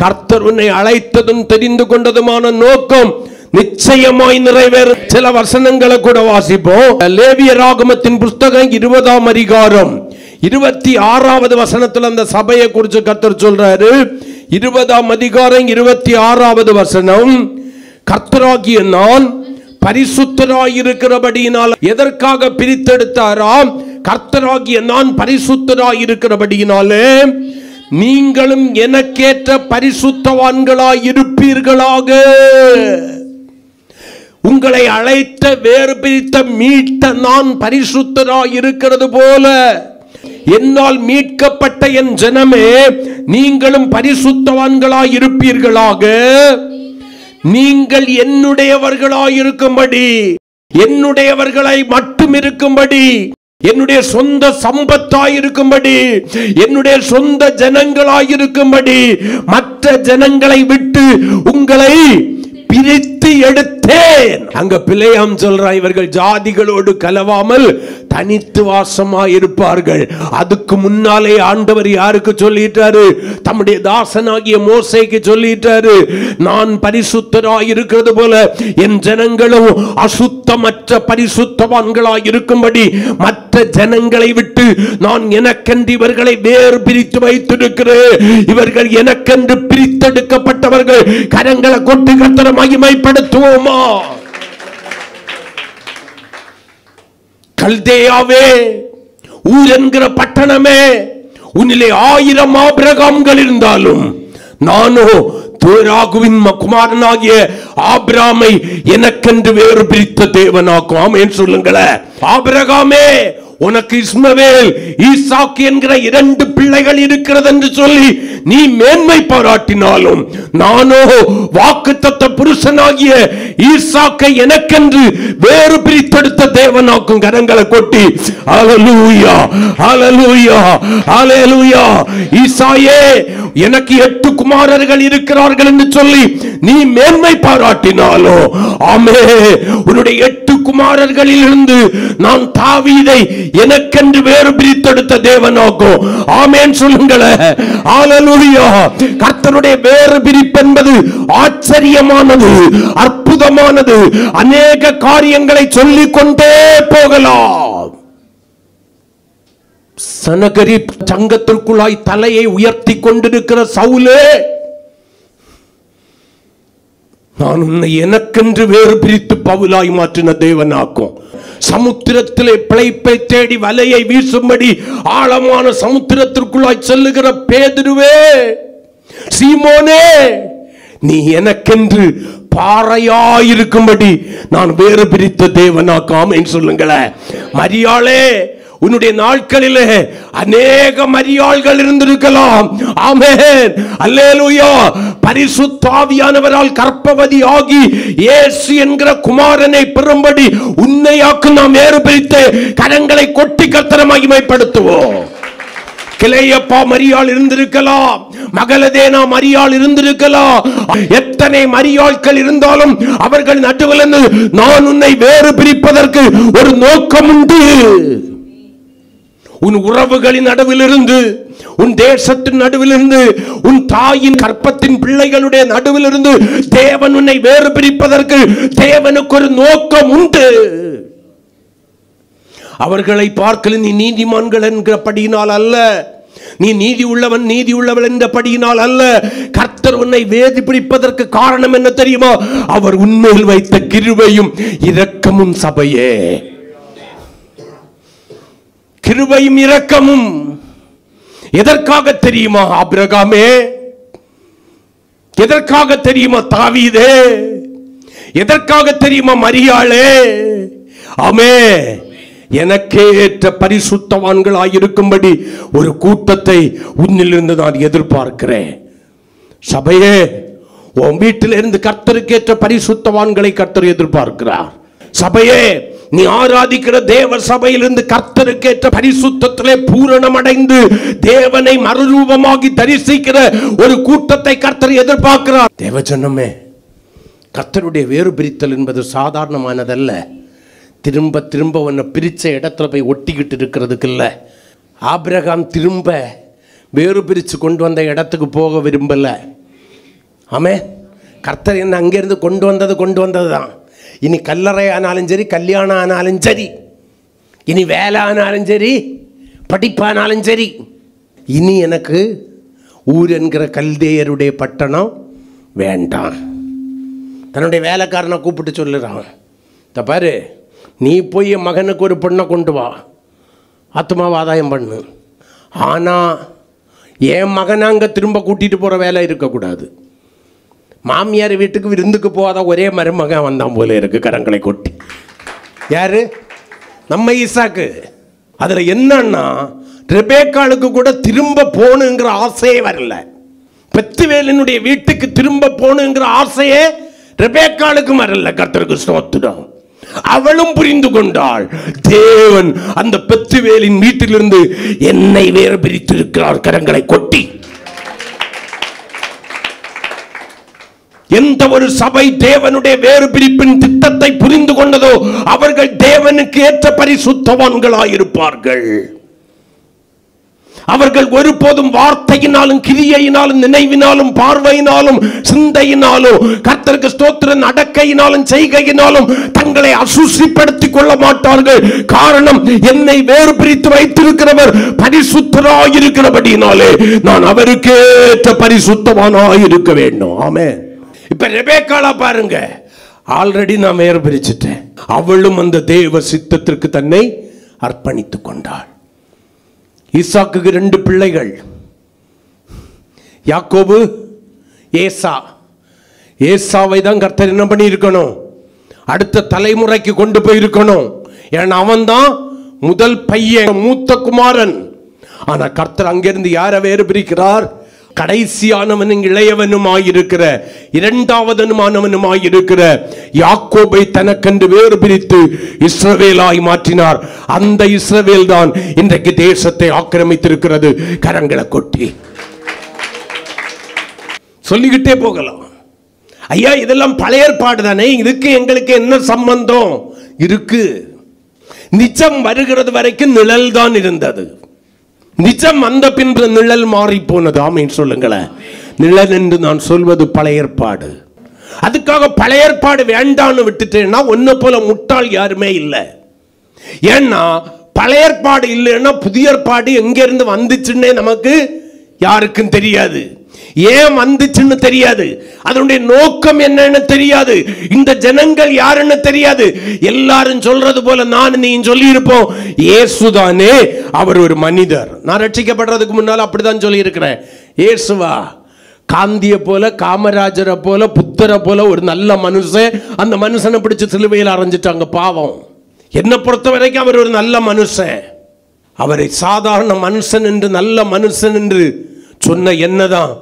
கர்த்தர் உன்னை அழைத்ததும் தெரிந்து கொண்டதுமான நோக்கம் நிச்சயமாய் நிறைவேறும். சில வசனங்களை கூட வாசிப்போம். லேவியராகமத்தின் புஸ்தகம் 20ஆம் அதிகாரம் 26வது வசனத்தில் அந்த சபையை குறித்து கர்த்தர் சொல்றாரு. 20ஆம் அதிகாரம் 26வது வசனம், கர்த்தராகிய நான் பரிசுத்தராயிருக்கிறபடியினால். எதற்காக பிரித்தெடுத்தாராம்? கர்த்தராகிய நான் பரிசுத்தராயிருக்கிறபடியினாலே நீங்களும் எனக்கேற்ற பரிசுத்தவான்களாய் இருப்பீர்களாக. உங்களை அழைத்த, வேறு பிரித்த, மீட்ட நான் பரிசுத்தராய் இருக்கிறது போல என்னால் மீட்கப்பட்ட என் ஜனமே நீங்களும் பரிசுத்தவான்களாய் இருப்பீர்களாக. நீங்கள் என்னுடையவர்களாய் இருக்கும்படி, என்னுடையவர்களை மட்டும் இருக்கும்படி, என்னுடைய சொந்த சம்பத்தாய் இருக்கும்படி, என்னுடைய சொந்த ஜனங்களாய் இருக்கும்படி மற்ற ஜனங்களை விட்டு உங்களை பிரித்து எடுத்தேன். அங்க பிழையாம் சொல்றா, இவர்கள் ஜாதிகளோடு கலவாமல் தனித்து வாசமாய் இருப்பார்கள். அதுக்கு முன்னாலே ஆண்டவர் யாருக்கு சொல்லிட்டாரு? தம்முடைய தாசனாகிய மோசேக்கு சொல்லிட்டாரு, நான் பரிசுத்தராய் இருக்கிறது போல என் ஜனங்களும் அசுத்த சுத்தமற்ற பரிசுத்தவான்களாய் இருக்கும்படி மற்ற ஜனங்களை விட்டு நான் எனக்கென்று இவர்களை வேறு பிரித்து வைத்திருக்கிறேன். இவர்கள் எனக்கென்று பிரித்தெடுக்கப்பட்டவர்கள். கரங்களை கொட்டி கர்த்தரை மகிமைப்படுத்துவோமா? கல்தேயாவே, ஊர் என்கிற பட்டணமே, உன்னிலே 1000 ஆபிரகாம்கள் இருந்தாலும் நானோ தோராகுவின் குமாரனாகிய ஆபிரகாமை எனக்கென்று வேறு பிரித்த தேவனாக்கும். ஆமென் சொல்லுங்களேன். ஆபிரகாமே, உனக்கு இஸ்மவேல் ஈசாக்கு என்கிற 2 பிள்ளைகள் இருக்கிறது என்று சொல்லி நீ மேன்மை பாராட்டினாலும் நானோ வாக்குத்தத்த புருஷனாகிய ஈசாக்கை எனக்கென்று வேறு பிரித்தெடுத்த தேவனாக்கும். கரங்களை கொட்டி ஹல்லேலூயா, ஹல்லேலூயா, ஹல்லேலூயா. ஈசாயே, எனக்கு 8 குமாரர்கள் இருக்கிறார்கள் என்று சொல்லி நீ மேன்மை பாராட்டினாலோ ஆமே, உன்னுடைய 8 குமாரர்களில் இருந்து நான் தாவீதை எனக்கென்று வேறு பிரித்தெடுத்த தேவனாக்கும். ஆமென் சொல்லுங்களேன். ஹல்லேலூயா. கர்த்தருடைய வேறு பிரிப்பு என்பது ஆச்சரியமானது, அற்புதமானது. அநேக காரியங்களை சொல்லிக் கொண்டே போகலாம். சனகரி சங்கத்திற்குள்ளாய் தலையை உயர்த்தி கொண்டிருக்கிற சவுலே, நான் உன்னை எனக்கென்று வேறு பிரித்து பவுலாய் மாற்றின தேவனாக்கும். சமுத்திரத்திலே பிழைப்பை தேடி வலையை வீசும்படி ஆழமான சமுத்திரத்திற்குள்ளாய் செல்லுகிற பேதுருவே, சீமோனே, நீ எனக்கென்று பாறையாயிருக்கும்படி நான் வேறு பிரித்த தேவனாக்கும். ஆமென் சொல்லுங்களேன். மரியாளே, உன்னுடைய நாட்களிலே அநேக மரியாள்கள் இருந்திருக்கலாம். ஆமென், அல்லேலூயா. பரிசுத்த ஆவியானவரால் கர்ப்பவதி ஆகி இயேசு என்கிற குமாரனை பெறும்படி உன்னையாக்கு நாம் வேறு பிரித்து கரங்களை கொட்டி கர்த்தரை மகிமைப்படுத்துவோம். கிளையப்பா மரியாள் இருந்திருக்கலாம், மகளதேனா மரியாள் இருந்திருக்கலாம். எத்தனை மரியாள்கள் இருந்தாலும் அவர்கள் நடுவில் நான் உன்னை வேறு பிரிப்பதற்கு ஒரு நோக்கம் உண்டு. உன் உறவுகளின் நடுவிலிருந்து, உன் தேசத்தின் நடுவிலிருந்து, உன் தாயின் கற்பத்தின் பிள்ளைகளுடைய நடுவிலிருந்து தேவன் உன்னை வேறு பிரிப்பதற்கு தேவனுக்கு ஒரு நோக்கம் உண்டு. அவர்களை பார்க்கல நீ நீதிமான்கள் என்கிறபடியினால் அல்ல, நீ நீதி உள்ளவன் நீதி உள்ளவள் என்றபடியினால் அல்ல. கர்த்தர் உன்னை வேறு பிரிப்பதற்கு காரணம் என்ன தெரியுமா? அவர் உன்மேல் வைத்த கிருபையும் இரக்கமும். சபையே, கிருபையும் இரக்கமும் எதற்காக தெரியுமா? ஆபிரகாமே, எதற்காக தெரியுமா? தாவீதே, எதற்காக தெரியுமா? மரியாளே, ஆமே, எனக்கே ஏற்ற பரிசுத்தவான்களாயிருக்கும்படி ஒரு கூட்டத்தை உன்னிலிருந்து நான் எதிர்பார்க்கிறேன். சபையே, உன் வீட்டிலிருந்து கர்த்தருக்கேற்ற பரிசுத்தவான்களை கர்த்தர் எதிர்பார்க்கிறார். சபையே, நீ ஆராதிக்கிற தேவ சபையிலிருந்து கர்த்தருக்கேற்ற பரிசுத்தத்திலே பூரணமடைந்து தேவனை மறுரூபமாகி தரிசிக்கிற ஒரு கூட்டத்தை கர்த்தர் எதிர்பார்க்கிறார். தேவஜனமே, கர்த்தருடைய வேறு பிரித்தல் என்பது சாதாரணமானதல்ல. திரும்ப திரும்ப உன்னை பிரிச்ச இடத்துல போய் ஒட்டிக்கிட்டு இருக்கிறதுக்கு இல்லை. ஆபிரகாம் திரும்ப வேறு பிரித்து கொண்டு வந்த இடத்துக்கு போக விரும்பல. ஆமே, கர்த்தர் என்ன அங்கேருந்து கொண்டு வந்தது தான். இனி கல்லறை ஆனாலும் சரி, கல்யாணம் ஆனாலும் சரி, இனி வேலை ஆனாலும் சரி, படிப்பானாலும் சரி, இனி எனக்கு ஊர் என்கிற கல்தேயருடைய பட்டணம் வேண்டாம். தன்னுடைய வேலைக்காரனை கூப்பிட்டு சொல்லுறான், இந்த பாரு, நீ போய் என் மகனுக்கு ஒரு பொண்ணை கொண்டு வா, ஆத்மாவை ஆதாயம் பண்ணு. ஆனால் என் மகனை அங்கே திரும்ப கூட்டிகிட்டு போகிற வேலை இருக்கக்கூடாது. மாமியார் வீட்டுக்கு விருந்துக்கு போகாத ஒரே மருமகன் வந்தான் போல இருக்கு. கரங்களை கொட்டி. யாரு? நம்ம ஈசாக்கு. அதில் என்னன்னா, ரெபேக்காளுக்கு கூட திரும்ப போகணுங்கிற ஆசையே வரல. பெத்துவேலினுடைய வீட்டுக்கு திரும்ப போகணுங்கிற ஆசையே ரெபேக்காளுக்கு வரல. கர்த்தருக்கு ஸ்தோத்திரம். அவளும் புரிந்து கொண்டாள், தேவன் அந்த பெத்துவேலின் வீட்டிலிருந்து என்னை வேறு பிரித்திருக்கிறார். கரங்களை கொட்டி. எந்த ஒரு சபை தேவனுடைய வேறு பிரிப்பின் திட்டத்தை புரிந்து கொண்டதோ அவர்கள் தேவனுக்கு ஏற்ற பரிசுத்தவான்களாயிருப்பார்கள். அவர்கள் ஒருபோதும் வார்த்தையினாலும் கிரியையினாலும் நினைவினாலும் பார்வையினாலும் சிந்தையினாலும் கர்த்தருக்கு ஸ்தோத்திர நடக்கையினாலும் செய்கையினாலும் தங்களை அசுசிப்படுத்திக் கொள்ள மாட்டார்கள். காரணம், என்னை வேறு பிரித்து வைத்திருக்கிறவர் பரிசுத்தராயிருக்கிறபடினாலே நான் அவருக்கேற்ற பரிசுத்தவானாயிருக்க வேண்டும். ஆமென். இப்ப ரெபேக்காளை பாருங்க, ஆல்ரெடி நான் வேறு பிரிச்சுட்டேன். அவளும் அந்த தேவ சித்தத்திற்கு தன்னை அர்ப்பணித்துக் கொண்டாள். ஈசாக்குக்கு 2 பிள்ளைகள், யாக்கோபு, ஏசா. ஏசாவை தான் கர்த்தர் என்ன பண்ணி இருக்கணும், அடுத்த தலைமுறைக்கு கொண்டு போயிருக்கணும். ஏன்னா அவன் தான் முதல் பையன், மூத்த குமாரன். ஆனா கர்த்தர் அங்கிருந்து யாரை வேறு பிரிக்கிறார்? கடைசியானவனும் இளையவனுமாயிருக்கிற, இரண்டாவதனுமானவனுமாயிருக்கிற யாக்கோபை தனக்கென்று வேறு பிரித்து இஸ்ரவேலாய் மாற்றினார். அந்த இஸ்ரவேல் தான் இன்றைக்கு தேசத்தை ஆக்கிரமித்திருக்கிறது. கரங்களை கொட்டி சொல்லிக்கிட்டே போகலாம். ஐயா, இதெல்லாம் பழைய ஏற்பாடு தானே, இதுக்கு எங்களுக்கு என்ன சம்பந்தம் இருக்கு? நிஜம் வருகிறது வரைக்கும் நிழல் தான் இருந்தது. நிஜம் வந்த பின்பு நிழல் மாறி போனது. ஆமீன் சொல்லுங்களேன். நிழல் என்று நான் சொல்வது பழைய ஏற்பாடு. அதுக்காக பழைய ஏற்பாடு வேண்டான்னு விட்டுட்டேன்னா ஒன்ன போல முட்டாள் யாருமே இல்லை. ஏன்னா பழைய ஏற்பாடு இல்லைன்னா புதிய ஏற்பாடு எங்க இருந்து வந்துச்சுன்னே நமக்கு யாருக்கும் தெரியாது. ஏன் வந்துச்சுன்னு தெரியாது, அதனுடைய நோக்கம் என்னன்னு தெரியாது, இந்த ஜனங்கள் யாருன்னு தெரியாது. எல்லாரும் சொல்றது போல நான் நீ சொல்லி இருப்போம், இயேசுதானே அவர் ஒரு மனிதர். நான் ரட்சிக்கப்படுறதுக்கு முன்னால் அப்படிதான் சொல்லி இருக்கிறேன். இயேசுவா காந்தியை போல, காமராஜரை போல, புத்தரை போல ஒரு நல்ல மனுஷன், அந்த மனுஷனை பிடிச்சு சிலுவையில் அரைஞ்சிட்டாங்க. பாவம். என்னை பொறுத்த வரைக்கும் அவர் ஒரு நல்ல மனுஷன். அவரை சாதாரண மனுஷன் என்று, நல்ல மனுஷன் என்று சொன்ன என்னதான்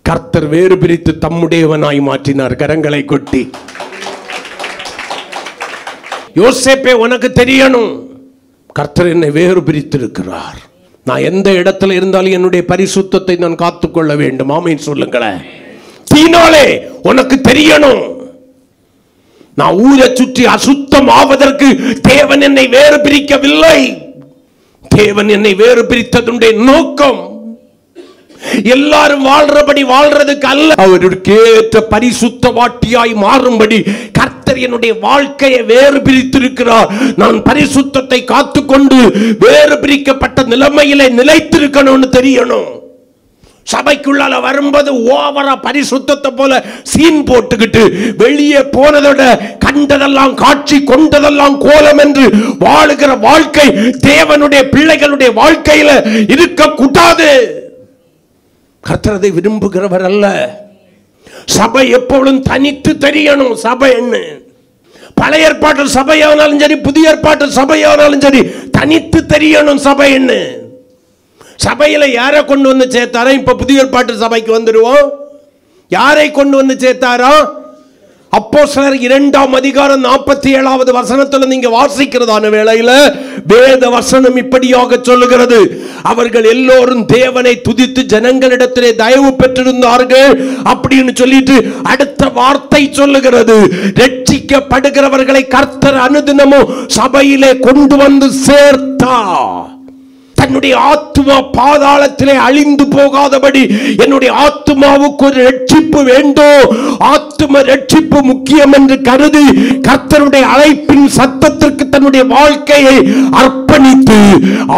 கர்த்தர் வேறு பிரித்து தம்முடையவனாய் மாற்றினார். கரங்களை கொட்டி யோசேப்பே, உனக்கு தெரியணும், கர்த்தர் என்னை வேறு பிரித்திருக்கிறார். நான் எந்த இடத்துல இருந்தாலும் என்னுடைய பரிசுத்தத்தை நான் காத்துக்கொள்ள வேண்டும். ஆமீன் சொல்லுங்களேன். தீனாலே உனக்கு தெரியணும், நான் ஊரை சுற்றி அசுத்தம் ஆவதற்கு தேவன் என்னை வேறு பிரிக்கவில்லை. தேவன் என்னை வேறு பிரித்ததுடைய நோக்கம் எல்லாரும் வாழ்றபடி வாழ்றதுக்கு அல்ல, அவருக்கு ஏற்ற பரிசுத்த வாட்டியாய் மாறும்படி கர்த்தர் என்னுடைய வாழ்க்கையை வேறு பிரித்திருக்கிறார். நான் பரிசுத்தத்தை காத்துக்கொண்டு வேறு பிரிக்கப்பட்ட நிலைமையிலே நிலைத்திருக்கணும்னு தெரியணும். சபைக்குள்ளால வரும்போது ஓவரா பரிசுத்தத்தை போல சீன் போட்டுக்கிட்டு வெளியே போனதோட கண்டதெல்லாம் காட்சி, கொண்டதெல்லாம் கோலம் என்று வாழுகிற வாழ்க்கை தேவனுடைய பிள்ளைகளுடைய வாழ்க்கையில இருக்க கூடாது. கர்த்தர் அதை விரும்புகிறவர் அல்ல. சபை எப்பொழுதும் தனித்து தெரியணும். சபை என்ன, பழைய ஏற்பாட்டு சபையானாலும் சரி, புதிய ஏற்பாட்டு சபையானாலும் சரி, தனித்து தெரியணும். சபை என்ன, சபையில யாரை கொண்டு வந்து சேர்த்தாரோ, இப்ப புதிய ஏற்பாட்டு சபைக்கு வந்துடுவோம், யாரை கொண்டு வந்து சேர்த்தாரோ, அப்போஸ்தலர் 2ஆம் அதிகாரம் 47வது வசனத்துல நீங்க வாசிக்கிறதான வேளையில வேத வசனம் இப்படியாக சொல்லுகிறது, அவர்கள் எல்லோரும் தேவனை துதித்து ஜனங்களிடத்திலே தயவு பெற்றிருந்தார்கள் அப்படின்னு சொல்லிட்டு அடுத்த வார்த்தை சொல்லுகிறது, ரட்சிக்கப்படுகிறவர்களை கர்த்தர் அனுதினமும் சபையிலே கொண்டு வந்து சேர்த்தார். தன்னுடைய ஆத்துமா பாதாளத்திலே அழிந்து போகாதபடி என்னுடைய ஆத்துமாவுக்கு ஒரு ரட்சிப்பு வேண்டும், ஆத்தும ரட்சிப்பு முக்கியம் என்று கருதி கர்த்தருடைய அழைப்பின் சத்தத்திற்கு தன்னுடைய வாழ்க்கையை அர்ப்பணித்து,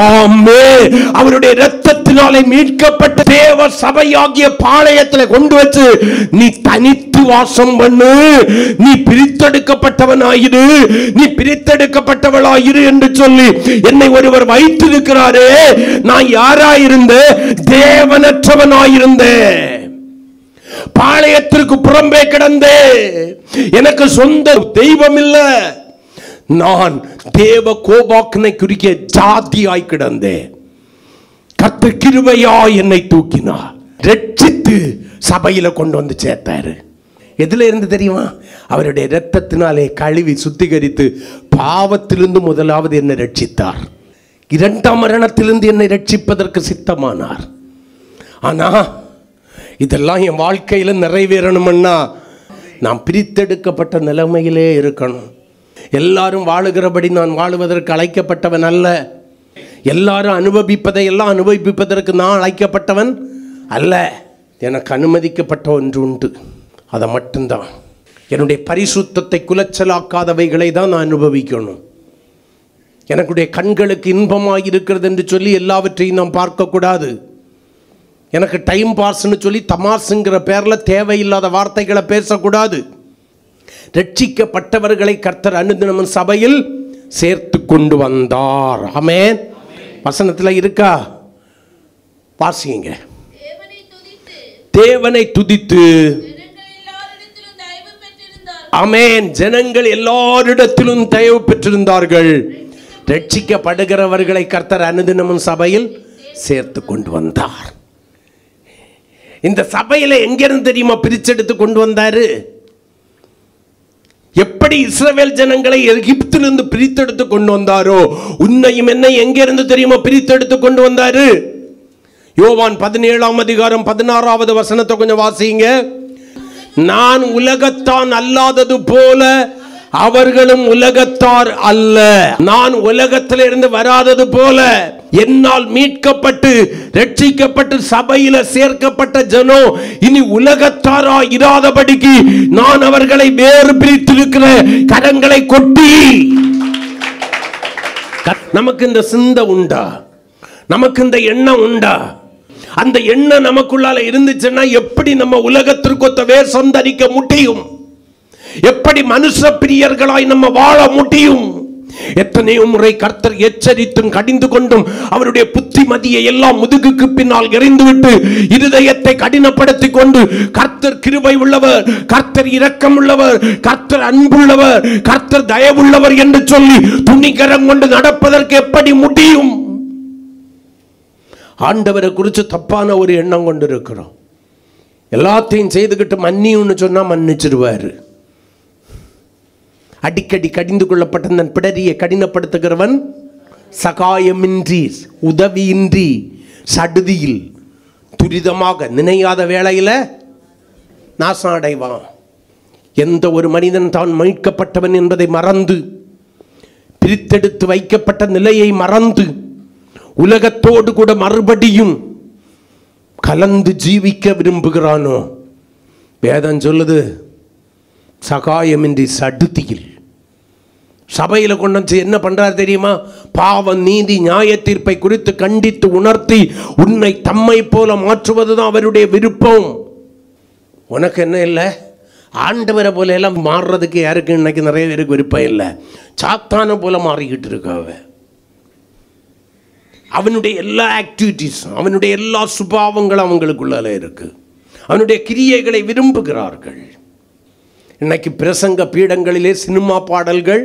ஆமென், அவருடைய இரத்தத்தினாலே மீட்கப்பட்ட தேவ சபையாகிய பாளையத்தில் கொண்டு வச்சு, நீ தனித்து வாசம் பண்ணு, நீ பிரித்தெடுக்கப்பட்டவனாயிரு, நீ பிரித்தெடுக்கப்பட்டவளாயிரு என்று சொல்லி என்னை ஒருவர் வைத்திருக்கிறாரே. நான் யாராயிருந்தேன்? தேவனற்றவனாயிருந்தேன், பாளையத்திற்கு புறம்பே கிடந்தே, எனக்கு சொந்த தெய்வம் இல்ல, நான் தேவ கோபாக்கினை குறிக்க ஜாதியாய் கிடந்தேன். கர்த்தர் கிருபையாய் என்னை தூக்கினார், ரட்சித்து சபையில கொண்டு வந்து சேர்த்தாரு. எதுல இருந்து தெரியுமா? அவருடைய இரத்தத்தினாலே கழுவி சுத்திகரித்து பாவத்திலிருந்து முதலாவது என்னை ரட்சித்தார், 2ஆம் மரணத்திலிருந்து என்னை ரட்சிப்பதற்கு சித்தமானார். ஆனா இதெல்லாம் என் வாழ்க்கையில நிறைவேறணும்னா நான் பிரித்தெடுக்கப்பட்ட நிலைமையிலே இருக்கணும். எல்லாரும் வாழுகிறபடி நான் வாழுவதற்கு அழைக்கப்பட்டவன் அல்ல. எல்லாரும் அனுபவிப்பதை எல்லாம் அனுபவிப்பதற்கு நான் அழைக்கப்பட்டவன் அல்ல. எனக்கு அனுமதிக்கப்பட்ட ஒன்று உண்டு, அதை மட்டும்தான். என்னுடைய பரிசுத்தத்தை குலைச்சலாக்காதவைகளை தான் நான் அனுபவிக்கணும். எனக்குடைய கண்களுக்கு இன்பமாக இருக்கிறது என்று சொல்லி எல்லாவற்றையும் நாம் பார்க்கக்கூடாது. எனக்கு டைம் பாஸ்ன்னு சொல்லி தமாசுங்கிற பேரில் தேவையில்லாத வார்த்தைகளை பேசக்கூடாது. ரட்சிக்கப்பட்டவர்களை கர்த்தர் அனுதினமும் சபையில் சேர்த்து கொண்டு வந்தார். ஆமென். வசனத்தில் இருக்கா? வாசிங்க. தேவனை துதித்து, ஆமென், ஜனங்கள் எல்லாரிடத்திலும் தயவு பெற்றிருந்தார்கள். ரட்சிக்கப்படுகிறவர்களை கர்த்தர் அனுதினமும் சபையில் சேர்த்து கொண்டு வந்தார். இந்த சபையில எங்கிருந்து தெரியுமா பிரிச்செடுத்து கொண்டு வந்தாரு? எப்படி இஸ்ரவேல் ஜனங்களை எகிப்திலிருந்து பிரித்தெடுத்து கொண்டு வந்தாரோ, உன்னையும் என்னை எங்கிருந்து தெரியுமா பிரித்தெடுத்து கொண்டு வந்தாரு? யோவான் 17:16 வசனத்தை கொஞ்சம் வாசிங்க. நான் உலகத்தான் அல்லாதது போல அவர்களும் உலகத்தார் அல்ல. நான் உலகத்திலிருந்து வராதது போல என்னால் மீட்கப்பட்டு ரட்சிக்கப்பட்டு சபையில சேர்க்கப்பட்ட ஜனோ இனி உலகத்தாரா இராதபடிக்கு நான் அவர்களை வேறு பிரித்திருக்கிற கரங்களை கொட்டி. நமக்கு இந்த சிந்தை உண்டா? நமக்கு இந்த எண்ணம் உண்டா? அந்த எண்ணம் நமக்குள்ளால இருந்துச்சுன்னா எப்படி நம்ம உலகத்திற்கு ஒத்த வேஷம் தரிக்க முடியும்? எப்படி மனுஷ பிரியர்களாய் நம்ம வாழ முடியும்? எத்தனையோ முறை கர்த்தர் எச்சரித்தும் கடிந்து கொண்டும் அவருடைய புத்திமதியை எல்லாம் முதுகுக்கு பின்னால் எறிந்துவிட்டு இருதயத்தை கடினப்படுத்தி கொண்டு கர்த்தர் கிருபை உள்ளவர், கர்த்தர் இரக்கம் உள்ளவர், கர்த்தர் அன்புள்ளவர், கர்த்தர் தயவுள்ளவர் என்று சொல்லி துணிகரம் கொண்டு நடப்பதற்கு எப்படி முடியும்? ஆண்டவரை குறித்து தப்பான ஒரு எண்ணம் கொண்டு இருக்கிறோம். எல்லாத்தையும் செய்துகிட்டு மன்னியும்னு சொன்னா மன்னிச்சிருவாரு. அடிக்கடி கடிந்து கொள்ளப்பட்ட தன் பிடரியை கடினப்படுத்துகிறவன் சகாயமின்றி உதவியின்றி சடுதியில் துரிதமாக நினையாத வேளையில் நாசம் அடைவான். எந்த ஒரு மனிதன் தான் மீட்கப்பட்டவன் என்பதை மறந்து, பிரித்தெடுத்து வைக்கப்பட்ட நிலையை மறந்து, உலகத்தோடு கூட மறுபடியும் கலந்து ஜீவிக்க விரும்புகிறானோ, வேதம் சொல்லுது சகாயமின்றி சடுதியில். சபையில் கொண்டு வந்து என்ன பண்றாரு தெரியுமா? பாவம், நீதி, நியாய தீர்ப்பை குறித்து கண்டித்து உணர்த்தி உன்னை தம்மை போல மாற்றுவதுதான் அவருடைய விருப்பம். உனக்கு என்ன இல்லை? ஆண்டவரை போல எல்லாம் மாறுறதுக்கு யாருக்கு இன்னைக்கு நிறைய பேருக்கு விருப்பம் இல்லை. சாத்தான போல மாறிக்கிட்டு இருக்காவ. அவனுடைய எல்லா ஆக்டிவிட்டிஸ், அவனுடைய எல்லா சுபாவங்களும் அவங்களுக்குள்ளால இருக்கு. அவனுடைய கிரியைகளை விரும்புகிறார்கள். இன்னைக்கு பிரசங்க பீடங்களிலே சினிமா பாடல்கள்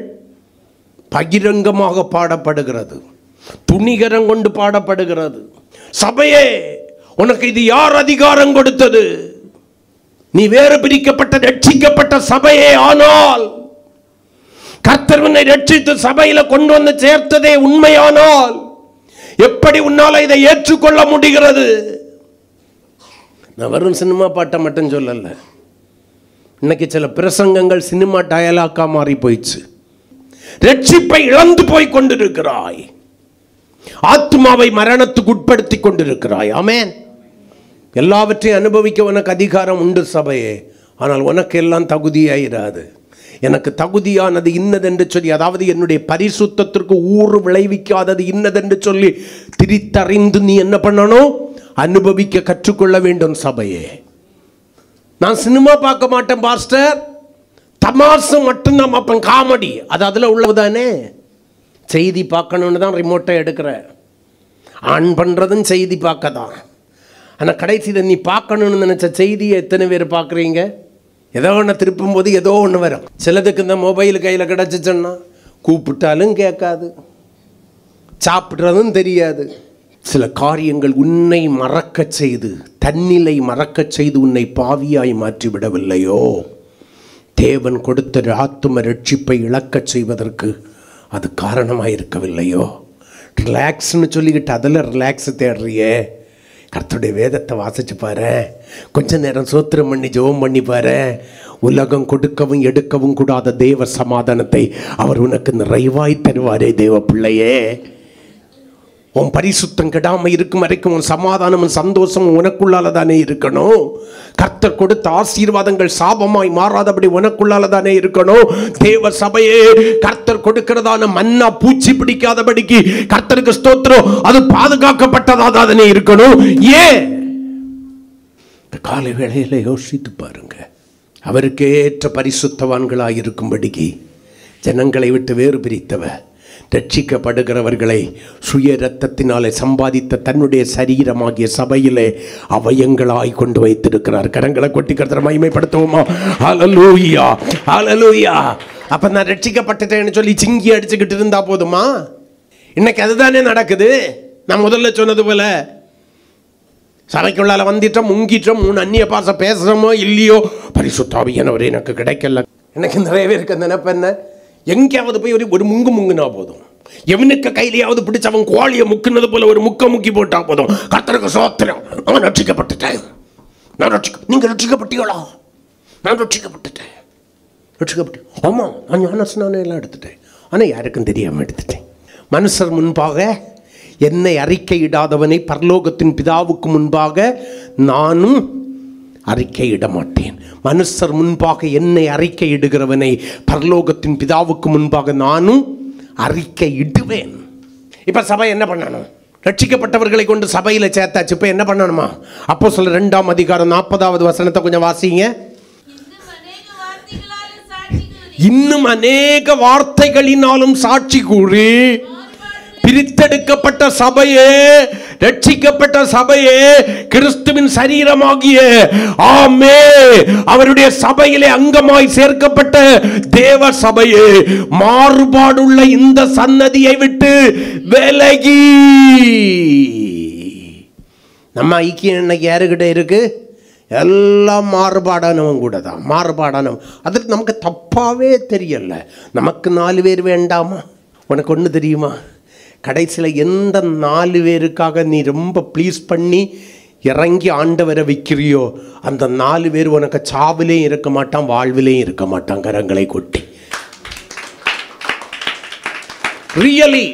பகிரங்கமாக பாடப்படுகிறது, துணிகரம் கொண்டு பாடப்படுகிறது. சபையே, உனக்கு இது யார் அதிகாரம் கொடுத்தது? நீ வேறு பிரிக்கப்பட்ட ரட்சிக்கப்பட்ட சபையே. ஆனால் கர்த்தர் உன்னை ரட்சித்து சபையில கொண்டு வந்து சேர்த்ததே உண்மையானால் எப்படி உன்னால இதை ஏற்றுக்கொள்ள முடிகிறது? நான் வெறும் சினிமா பாட்டை மட்டும் சொல்லல. இன்னைக்கு சில பிரசங்கங்கள் சினிமா டயலாக்கா மாறி போயிடுச்சு. ரட்சிப்பை இழந்து போய் கொண்டிருக்கிறாய். ஆத்மாவை மரணத்துக்கு உட்படுத்தி கொண்டிருக்கிறாய். ஆமென். எல்லாவற்றையும் அனுபவிக்க உனக்கு அதிகாரம் உண்டு சபையே. ஆனால் உனக்கு எல்லாம் தகுதியாயிராது. எனக்கு தகுதியானது இன்னதென்று சொல்லி, அதாவது என்னுடைய பரிசுத்தத்திற்கு ஊறு விளைவிக்காதது இன்னதென்று சொல்லி திரித்தறிந்து நீ என்ன பண்ணணும்? அனுபவிக்க கற்றுக்கொள்ள வேண்டும் சபையே. நான் சினிமா பார்க்க மாட்டேன் பாஸ்டர், தமாசு மட்டும்தான் பார்ப்பேன், காமெடி. அது அதில் உள்ளதுதானே. செய்தி பார்க்கணுன்னு தான் ரிமோட்டை எடுக்கிறேன். ஆன் பண்ணுறதும் செய்தி பார்க்க தான். ஆனால் கடைசியில் நீ பார்க்கணுன்னு நினச்ச செய்தியை எத்தனை பேர் பார்க்குறீங்க? ஏதோ ஒன்று திருப்பும் போது ஏதோ ஒன்று வரும். சிலதுக்கு இந்த மொபைல் கையில் கிடச்சிச்சோன்னா கூப்பிட்டாலும் கேட்காது, சாப்பிட்றதும் தெரியாது. சில காரியங்கள் உன்னை மறக்க செய்து, தன்னிலை மறக்க செய்து உன்னை பாவியாய் மாற்றிவிடவில்லையோ? தேவன் கொடுத்த ஆத்தும ரட்சிப்பை இழக்க செய்வதற்கு அது காரணமாக இருக்கவில்லையோ? ரிலாக்ஸ்ன்னு சொல்லிக்கிட்டு அதில் ரிலாக்ஸ் தேடுறியே. கர்த்தருடைய வேதத்தை வாசிச்சு பாரு, கொஞ்ச நேரம் சோத்திரம் பண்ணி ஜெபம் பண்ணி பாரு. உலகம் கொடுக்கவும் எடுக்கவும் கூடாத தேவ சமாதானத்தை அவர் உனக்கு நிறைவாய் தருவாரே தேவ பிள்ளையே. உன் பரிசுத்தம் கெடாம இருக்கும் வரைக்கும் உன் சமாதானமும் சந்தோஷமும் உனக்குள்ளால தானே இருக்கணும். கர்த்தர் கொடுத்த ஆசீர்வாதங்கள் சாபமாய் மாறாதபடி உனக்குள்ளால தானே இருக்கணும். தேவ சபையே, கர்த்தர் கொடுக்கிறதான மன்னா பூச்சி பிடிக்காதபடிக்கு கர்த்தருக்கு ஸ்தோத்திரம், அது பாதுகாக்கப்பட்டதா தானே இருக்கணும். ஏன் காலை வேளையில யோசித்து பாருங்க. அவருக்கு ஏற்ற பரிசுத்தவான்களாய் இருக்கும்படிக்கு ஜனங்களை விட்டு வேறு பிரித்தவர், ரட்சிக்கப்படுகிறவர்களை சுய இரத்தத்தினாலே சம்பாதித்த தன்னுடைய சரீரமாகிய சபையிலே அவயங்களாய் கொண்டு வைத்திருக்கிறார். கரங்களை கொட்டி கர்த்தரை மகிமைப்படுத்துவோமா? ஹல்லேலூயா, ஹல்லேலூயா. அப்ப நான் ரட்சிக்கப்பட்டுட்டேன்னு சொல்லி சிங்கி அடிச்சுக்கிட்டு இருந்தா போதுமா? இன்னைக்கு அதுதானே நடக்குது. நான் முதல்ல சொன்னது போல சபைக்குள்ளால வந்துட்டோம், முங்கிட்டோம், 3 அந்நிய பாச பேசுறோமோ இல்லையோ, பரிசுத்த ஆவியானவர் எனக்கு கிடைக்கல. எனக்கு நிறைய பேருக்கு அந்த நினைப்பு என்ன, எங்கேயாவது போய் ஒரு முங்குனா போதும், எவனுக்கு கையிலையாவது பிடிச்ச அவன் கோழியை முக்குனது போல ஒரு முக்கி போட்டா போதும், கர்த்தருக்கு ஸ்தோத்திரம், அவன் ரட்சிக்கப்பட்டுட்டேன், நீங்க ரட்சிக்கப்பட்டீங்களா? நான் ரட்சிக்கப்பட்டுட்டேன். ஆமா, நான் ஞானஸ்நானம் எல்லாம் எடுத்துட்டேன், ஆனா யாருக்கும் தெரியாம எடுத்துட்டேன். மனுஷர் முன்பாக என்னை அறிக்கையிடாதவனை பரலோகத்தின் பிதாவுக்கு முன்பாக நானும் அறிக்கையிட மாட்டேன். மனுஷர் முன்பாக என்னை அறிக்கையிடுகிறவனை பரலோகத்தின் பிதாவுக்கு முன்பாக நானும் அறிக்கையிடுவேன். இப்ப சபை என்ன பண்ணணும்? ரட்சிக்கப்பட்டவர்களை கொண்டு சபையில சேர்த்தாச்சு. இப்ப என்ன பண்ணணுமா? அப்போஸ்தலர் 2ஆம் அதிகாரம் 40வது வசனத்தை கொஞ்சம் வாசிங்க. இன்னும் அநேக வார்த்தைகளினாலும் சாட்சி கூறி பிரித்தெடுக்கப்பட்ட சபையே, ரட்சிக்கப்பட்ட சபையே, கிறிஸ்துவின் சரீரமாகிய ஆமே அவருடைய சபையிலே அங்கமாய் சேர்க்கப்பட்ட தேவ சபையே, மாறுபாடுள்ள இந்த சன்னதியை விட்டு விலகி. நம்ம ஐக்கியம் இன்னைக்கு யாருக்கிட்ட இருக்கு? எல்லாம் மாறுபாடானவன் கூட தான். மாறுபாடானவன் அதுக்கு நமக்கு தப்பாவே தெரியல. நமக்கு 4 பேர் வேண்டாமா? உனக்கு ஒன்று தெரியுமா? கடைசியில் எந்த 4 பேருக்காக நீ ரொம்ப ப்ளீஸ் பண்ணி இறங்கி ஆண்டவரை வைக்கிறியோ, அந்த 4 பேர் உனக்கு சாவிலையும் இருக்க மாட்டான், வாழ்விலையும் இருக்க மாட்டான். கரங்களை கொட்டி ரியலி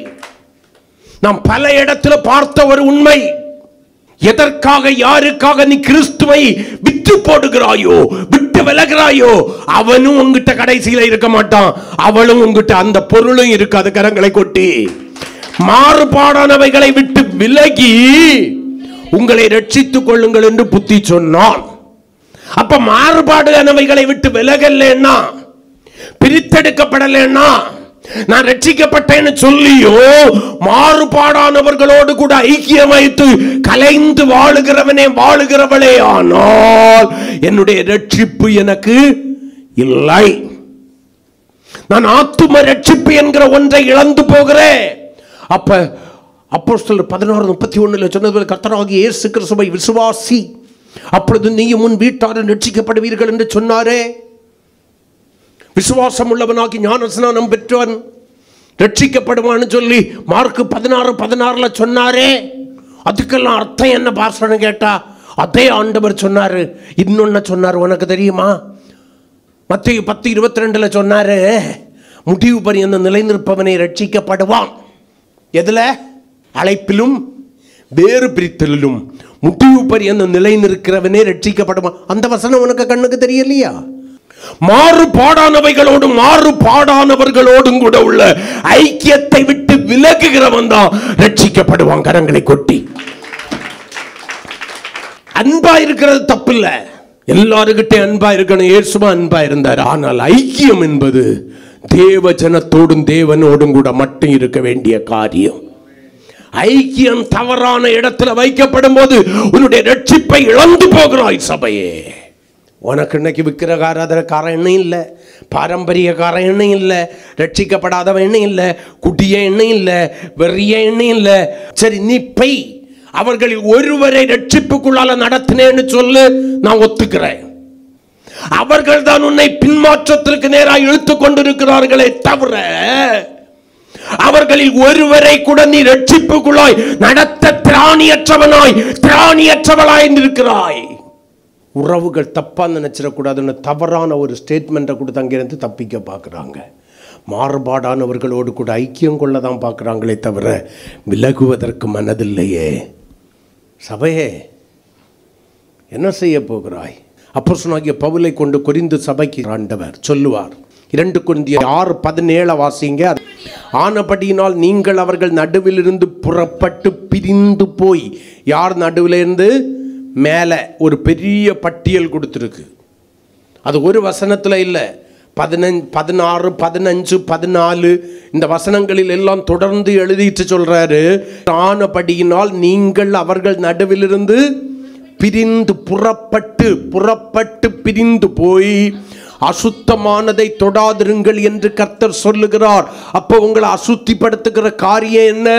நாம் பல இடத்துல பார்த்த ஒரு உண்மை. எதற்காக யாருக்காக நீ கிறிஸ்துவை விட்டு போடுகிறாயோ, விட்டு விலகிறாயோ, அவனும் உங்ககிட்ட கடைசியில இருக்க மாட்டான், அவளும் உங்ககிட்ட அந்த பொருளும் இருக்காது. கரங்களை கொட்டி மாறுபாடானவைகளை விட்டு விலகி உங்களை ரட்சித்துக் கொள்ளுங்கள் என்று புத்தி சொன்னான். அப்ப மாறுபாடானவைகளை விட்டு விலகலன்னா, பிரித்தெடுக்கப்படலன்னா, நான் ரட்சிக்கப்பட்டேன்னு சொல்லியோ மாறுபாடானவர்களோடு கூட ஐக்கியம் வைத்து கலைந்து வாழுகிறவனே வாழுகிறவளே ஆனால் என்னுடைய ரட்சிப்பு எனக்கு இல்லை. நான் ஆத்தும ரட்சிப்பு என்கிற ஒன்றை இழந்து போகிறேன். அப்ப அப்போஸ்தலர் 16:31 சொன்னது, கர்த்தராகிய இயேசு கிறிஸ்துவை விசுவாசி, அப்பொழுது நீயும் உன் வீட்டாரும் ரட்சிக்கப்படுவீர்கள் என்று சொன்னாரே. விசுவாசம் உள்ளவனாகி ஞானஸ்நானம் பெற்றவன் ரட்சிக்கப்படுவான்னு சொல்லி மார்க் 16:16 சொன்னாரே. அதுக்கெல்லாம் அர்த்தம் என்ன பாஸ்டர்னு கேட்டா, அதே ஆண்டவர் சொன்னாரு. இன்னொன்னு சொன்னார், உனக்கு தெரியுமா? மத்தேயு 10:22 சொன்னாரு, முடிவு பரியந்தம் நிலைநிற்பவனை ரட்சிக்கப்படுவான். எதுல? அழைப்பிலும் வேறு பிரித்தலிலும் முடிவு பரியந்தம் நிலை நிற்கிறவனே ரட்சிக்கப்படுவான். அந்த வசனம் உனக்கு கண்ணுக்கு தெரியலையா? மாறுபாடானவைகளோடும் மாறுபாடானவர்களோடும் கூட உள்ள ஐக்கியத்தை விட்டு விலகுகிறவன் தான் ரட்சிக்கப்படுவான். கரங்களை கொட்டி அன்பா இருக்கிறது தப்பு இல்ல, எல்லாருக்கிட்டே அன்பா இருக்கணும். இயேசுவா அன்பா இருந்தார். ஆனால் ஐக்கியம் என்பது தேவ ஜனத்தோடும் தேவனோடும் கூட மட்டும் இருக்க வேண்டிய காரியம். ஐக்கியம் தவறான இடத்துல வைக்கப்படும் போது உன்னுடைய ரட்சிப்பை இழந்து போகிறாய். சபையே, உனக்கு இன்னைக்கு விக்கிரகாராதனக்காரன் எண்ணம் இல்லை, பாரம்பரியக்காரன் எண்ணம் இல்லை, ரட்சிக்கப்படாதவன் எண்ணம் இல்லை, குடிய எண்ணம் இல்லை, வெறிய எண்ணம் இல்லை. சரி, நீ பெய் அவர்களில் ஒருவரை ரட்சிப்புக்குள்ளால நடத்தினேன்னு சொல்லு, நான் ஒத்துக்கிறேன். அவர்கள் தான் உன்னை பின்மாற்றத்திற்கு நேராக இழுத்துக் கொண்டிருக்கிறார்களே தவிர அவர்களில் ஒருவரை கூட நீ ரட்சிப்புக்குள்ளாய் நடத்த திராணியற்றவளாய் இருக்கிறாய். உறவுகள் தப்பா நினைச்சிடக்கூடாதுன்னு தவறான ஒரு ஸ்டேட்மெண்ட்டை கொடுத்து அங்கிருந்து தப்பிக்க பார்க்குறாங்க. மாறுபாடானவர்களோடு கூட ஐக்கியம் கொள்ள தான் பார்க்குறாங்களே தவிர விலகுவதற்கு மனதில்லையே. சபையே என்ன செய்ய போகிறாய்? அப்போஸ்தலனாகிய பவுலை கொண்டு கொரிந்து சபைக்கு ஆண்டவர் சொல்லுவார். 2 கொரிந்தியர் 6:17 வாசிங்க. ஆனபடியினால் நீங்கள் அவர்கள் நடுவிலிருந்து புறப்பட்டு பிரிந்து போய். யார் நடுவிலிருந்து? மேலே ஒரு பெரிய பட்டியல் கொடுத்துருக்கு. அது ஒரு வசனத்தில் இல்லை, 15, 16, 15, 14 இந்த வசனங்களில் எல்லாம் தொடர்ந்து எழுதிட்டு சொல்றாரு. ஆனபடியினால் நீங்கள் அவர்கள் நடுவிலிருந்து பிரிந்து புறப்பட்டு பிரிந்து போய் அசுத்தமானதை தொடாதிருங்கள் என்று கர்த்தர் சொல்லுகிறார். அப்போ உங்களை அசுத்திப்படுத்துகிற காரியம் என்ன?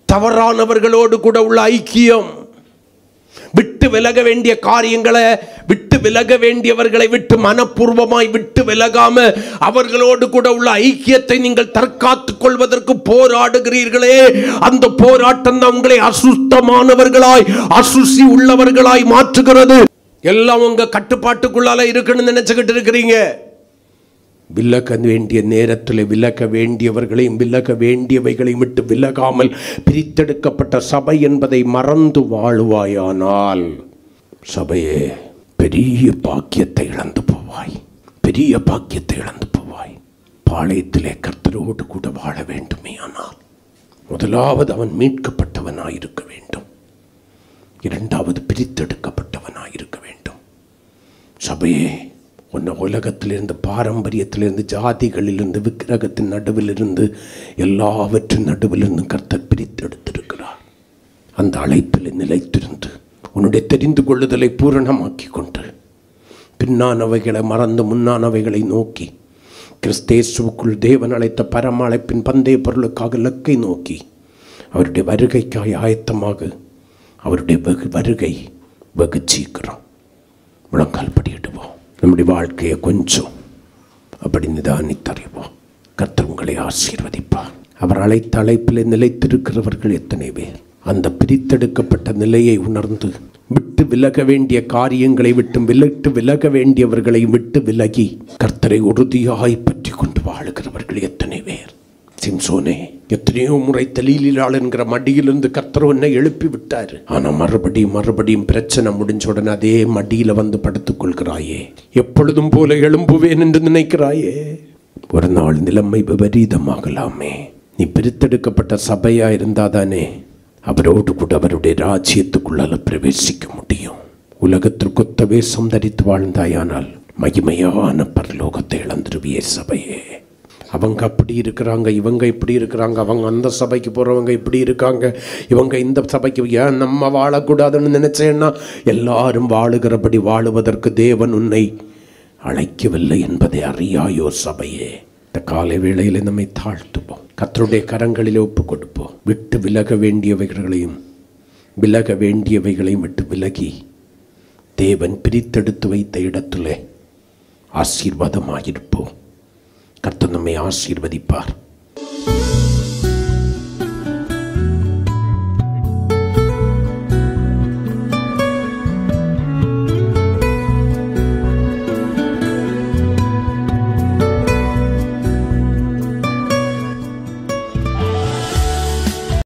தவறானவர்களோடு கூட உள்ள ஐக்கியம். விட்டு விலக வேண்டிய காரியங்களை விட்டு விலக வேண்டியவர்களை விட்டு மனப்பூர்வமாய் விட்டு விலகாம அவர்களோடு கூட உள்ள ஐக்கியத்தை நீங்கள் தற்காத்துக் கொள்வதற்கு போராடுகிறீர்களே, அந்த போராட்டம் தான் உங்களை அசுத்தமானவர்களாய் அசுசி உள்ளவர்களாய் மாற்றுகிறது. எல்லாம் உங்க கட்டுப்பாட்டுக்குள்ளால இருக்குன்னு நினைச்சுக்கிட்டு இருக்கிறீங்க. விலக வேண்டிய நேரத்தில் விலக வேண்டியவர்களையும் விலக வேண்டியவைகளையும் விட்டு விலகாமல் பிரித்தெடுக்கப்பட்ட சபை என்பதை மறந்து வாழுவாயானால் சபையே பெரிய பாக்கியத்தை இழந்து போவாய். பெரிய பாக்கியத்தை இழந்து போவாய். பாளையத்திலே கர்த்தரோடு கூட வாழ வேண்டுமே ஆனால் முதலாவது அவன் மீட்கப்பட்டவனாயிருக்க வேண்டும். 2வது பிரித்தெடுக்கப்பட்டவனாயிருக்க வேண்டும். சபையே உன்னை உலகத்திலிருந்து, பாரம்பரியத்திலிருந்து, ஜாதிகளிலிருந்து, விக்கிரகத்தின் நடுவிலிருந்து, எல்லாவற்றின் நடுவிலிருந்து கர்த்தர் பிரித்தெடுத்திருக்கிறார். அந்த அழைப்பில் நிலைத்திருந்து உன்னுடைய தெரிந்து கொள்ளுதலை பூரணமாக்கி கொண்டு பின்னானவைகளை மறந்து முன்னானவைகளை நோக்கி கிறிஸ்தேசுவுக்குள் தேவன் அழைத்த பரம அழைப்பின் பந்தய பொருளுக்காக இலக்கை நோக்கி அவருடைய வருகைக்காய் ஆயத்தமாக. அவருடைய வருகை வெகு சீக்கிரம். முழங்கால் படியிடுவோம். நம்முடைய வாழ்க்கையை கொஞ்சம் அப்படி நிதானித்தறிவோம். கர்த்தர் உங்களை ஆசீர்வதிப்பார். அவர் அழைத்த அழைப்பில் நிலைத்திருக்கிறவர்கள் எத்தனை பேர் அந்த பிரித்தெடுக்கப்பட்ட நிலையை உணர்ந்து விட்டு விலக வேண்டிய காரியங்களை விட்டு விலக வேண்டியவர்களை விட்டு விலகி கர்த்தரை உறுதியாய் பற்றி கொண்டு வாழுகிறவர்கள் எத்தனை பேர்? சிம்சோனே, எத்தனையோ முறை தெலீலாள் என்கிற மடியிலிருந்து கர்த்தர் உன்னை எழுப்பி விட்டாரு. ஆனா மறுபடியும் பிரச்சனை முடிஞ்ச உடனே அதே மடியில வந்து படுத்துக் கொள்கிறாயே. எப்பொழுதும் போல எழும்புவேன் என்று நினைக்கிறாயே. ஒரு நாள் நிலைமை விபரீதமாகலாமே. நீ பிரித்தெடுக்கப்பட்ட சபையா இருந்தாதானே அவரோடு கூட அவருடைய ராஜ்யத்துக்குள்ளால பிரவேசிக்க முடியும். உலகத்திற்கொத்த வேஷம் தரித்து வாழ்ந்தாயானால் மகிமையான பரலோகத்தை இழந்துருவியே சபையே. அவங்க அப்படி இருக்கிறாங்க, இவங்க இப்படி இருக்கிறாங்க, அவங்க அந்த சபைக்கு போகிறவங்க இப்படி இருக்காங்க, இவங்க இந்த சபைக்கு ஏன் நம்ம வாழக்கூடாதுன்னு நினைச்சேன்னா எல்லாரும் வாழுகிறபடி வாழுவதற்கு தேவன் உன்னை அழைக்கவில்லை என்பதை அறியாயோ சபையே. இந்த காலை வேளையில் நம்மை தாழ்த்துவோம். கர்த்தருடைய கரங்களில் ஒப்பு கொடுப்போம். விட்டு விலக வேண்டியவைகளையும் விட்டு விலகி தேவன் பிரித்தெடுத்து வைத்த இடத்துல ஆசீர்வாதமாயிருப்போம். கர்த்தர் நம்மை ஆசீர்வதிப்பார்.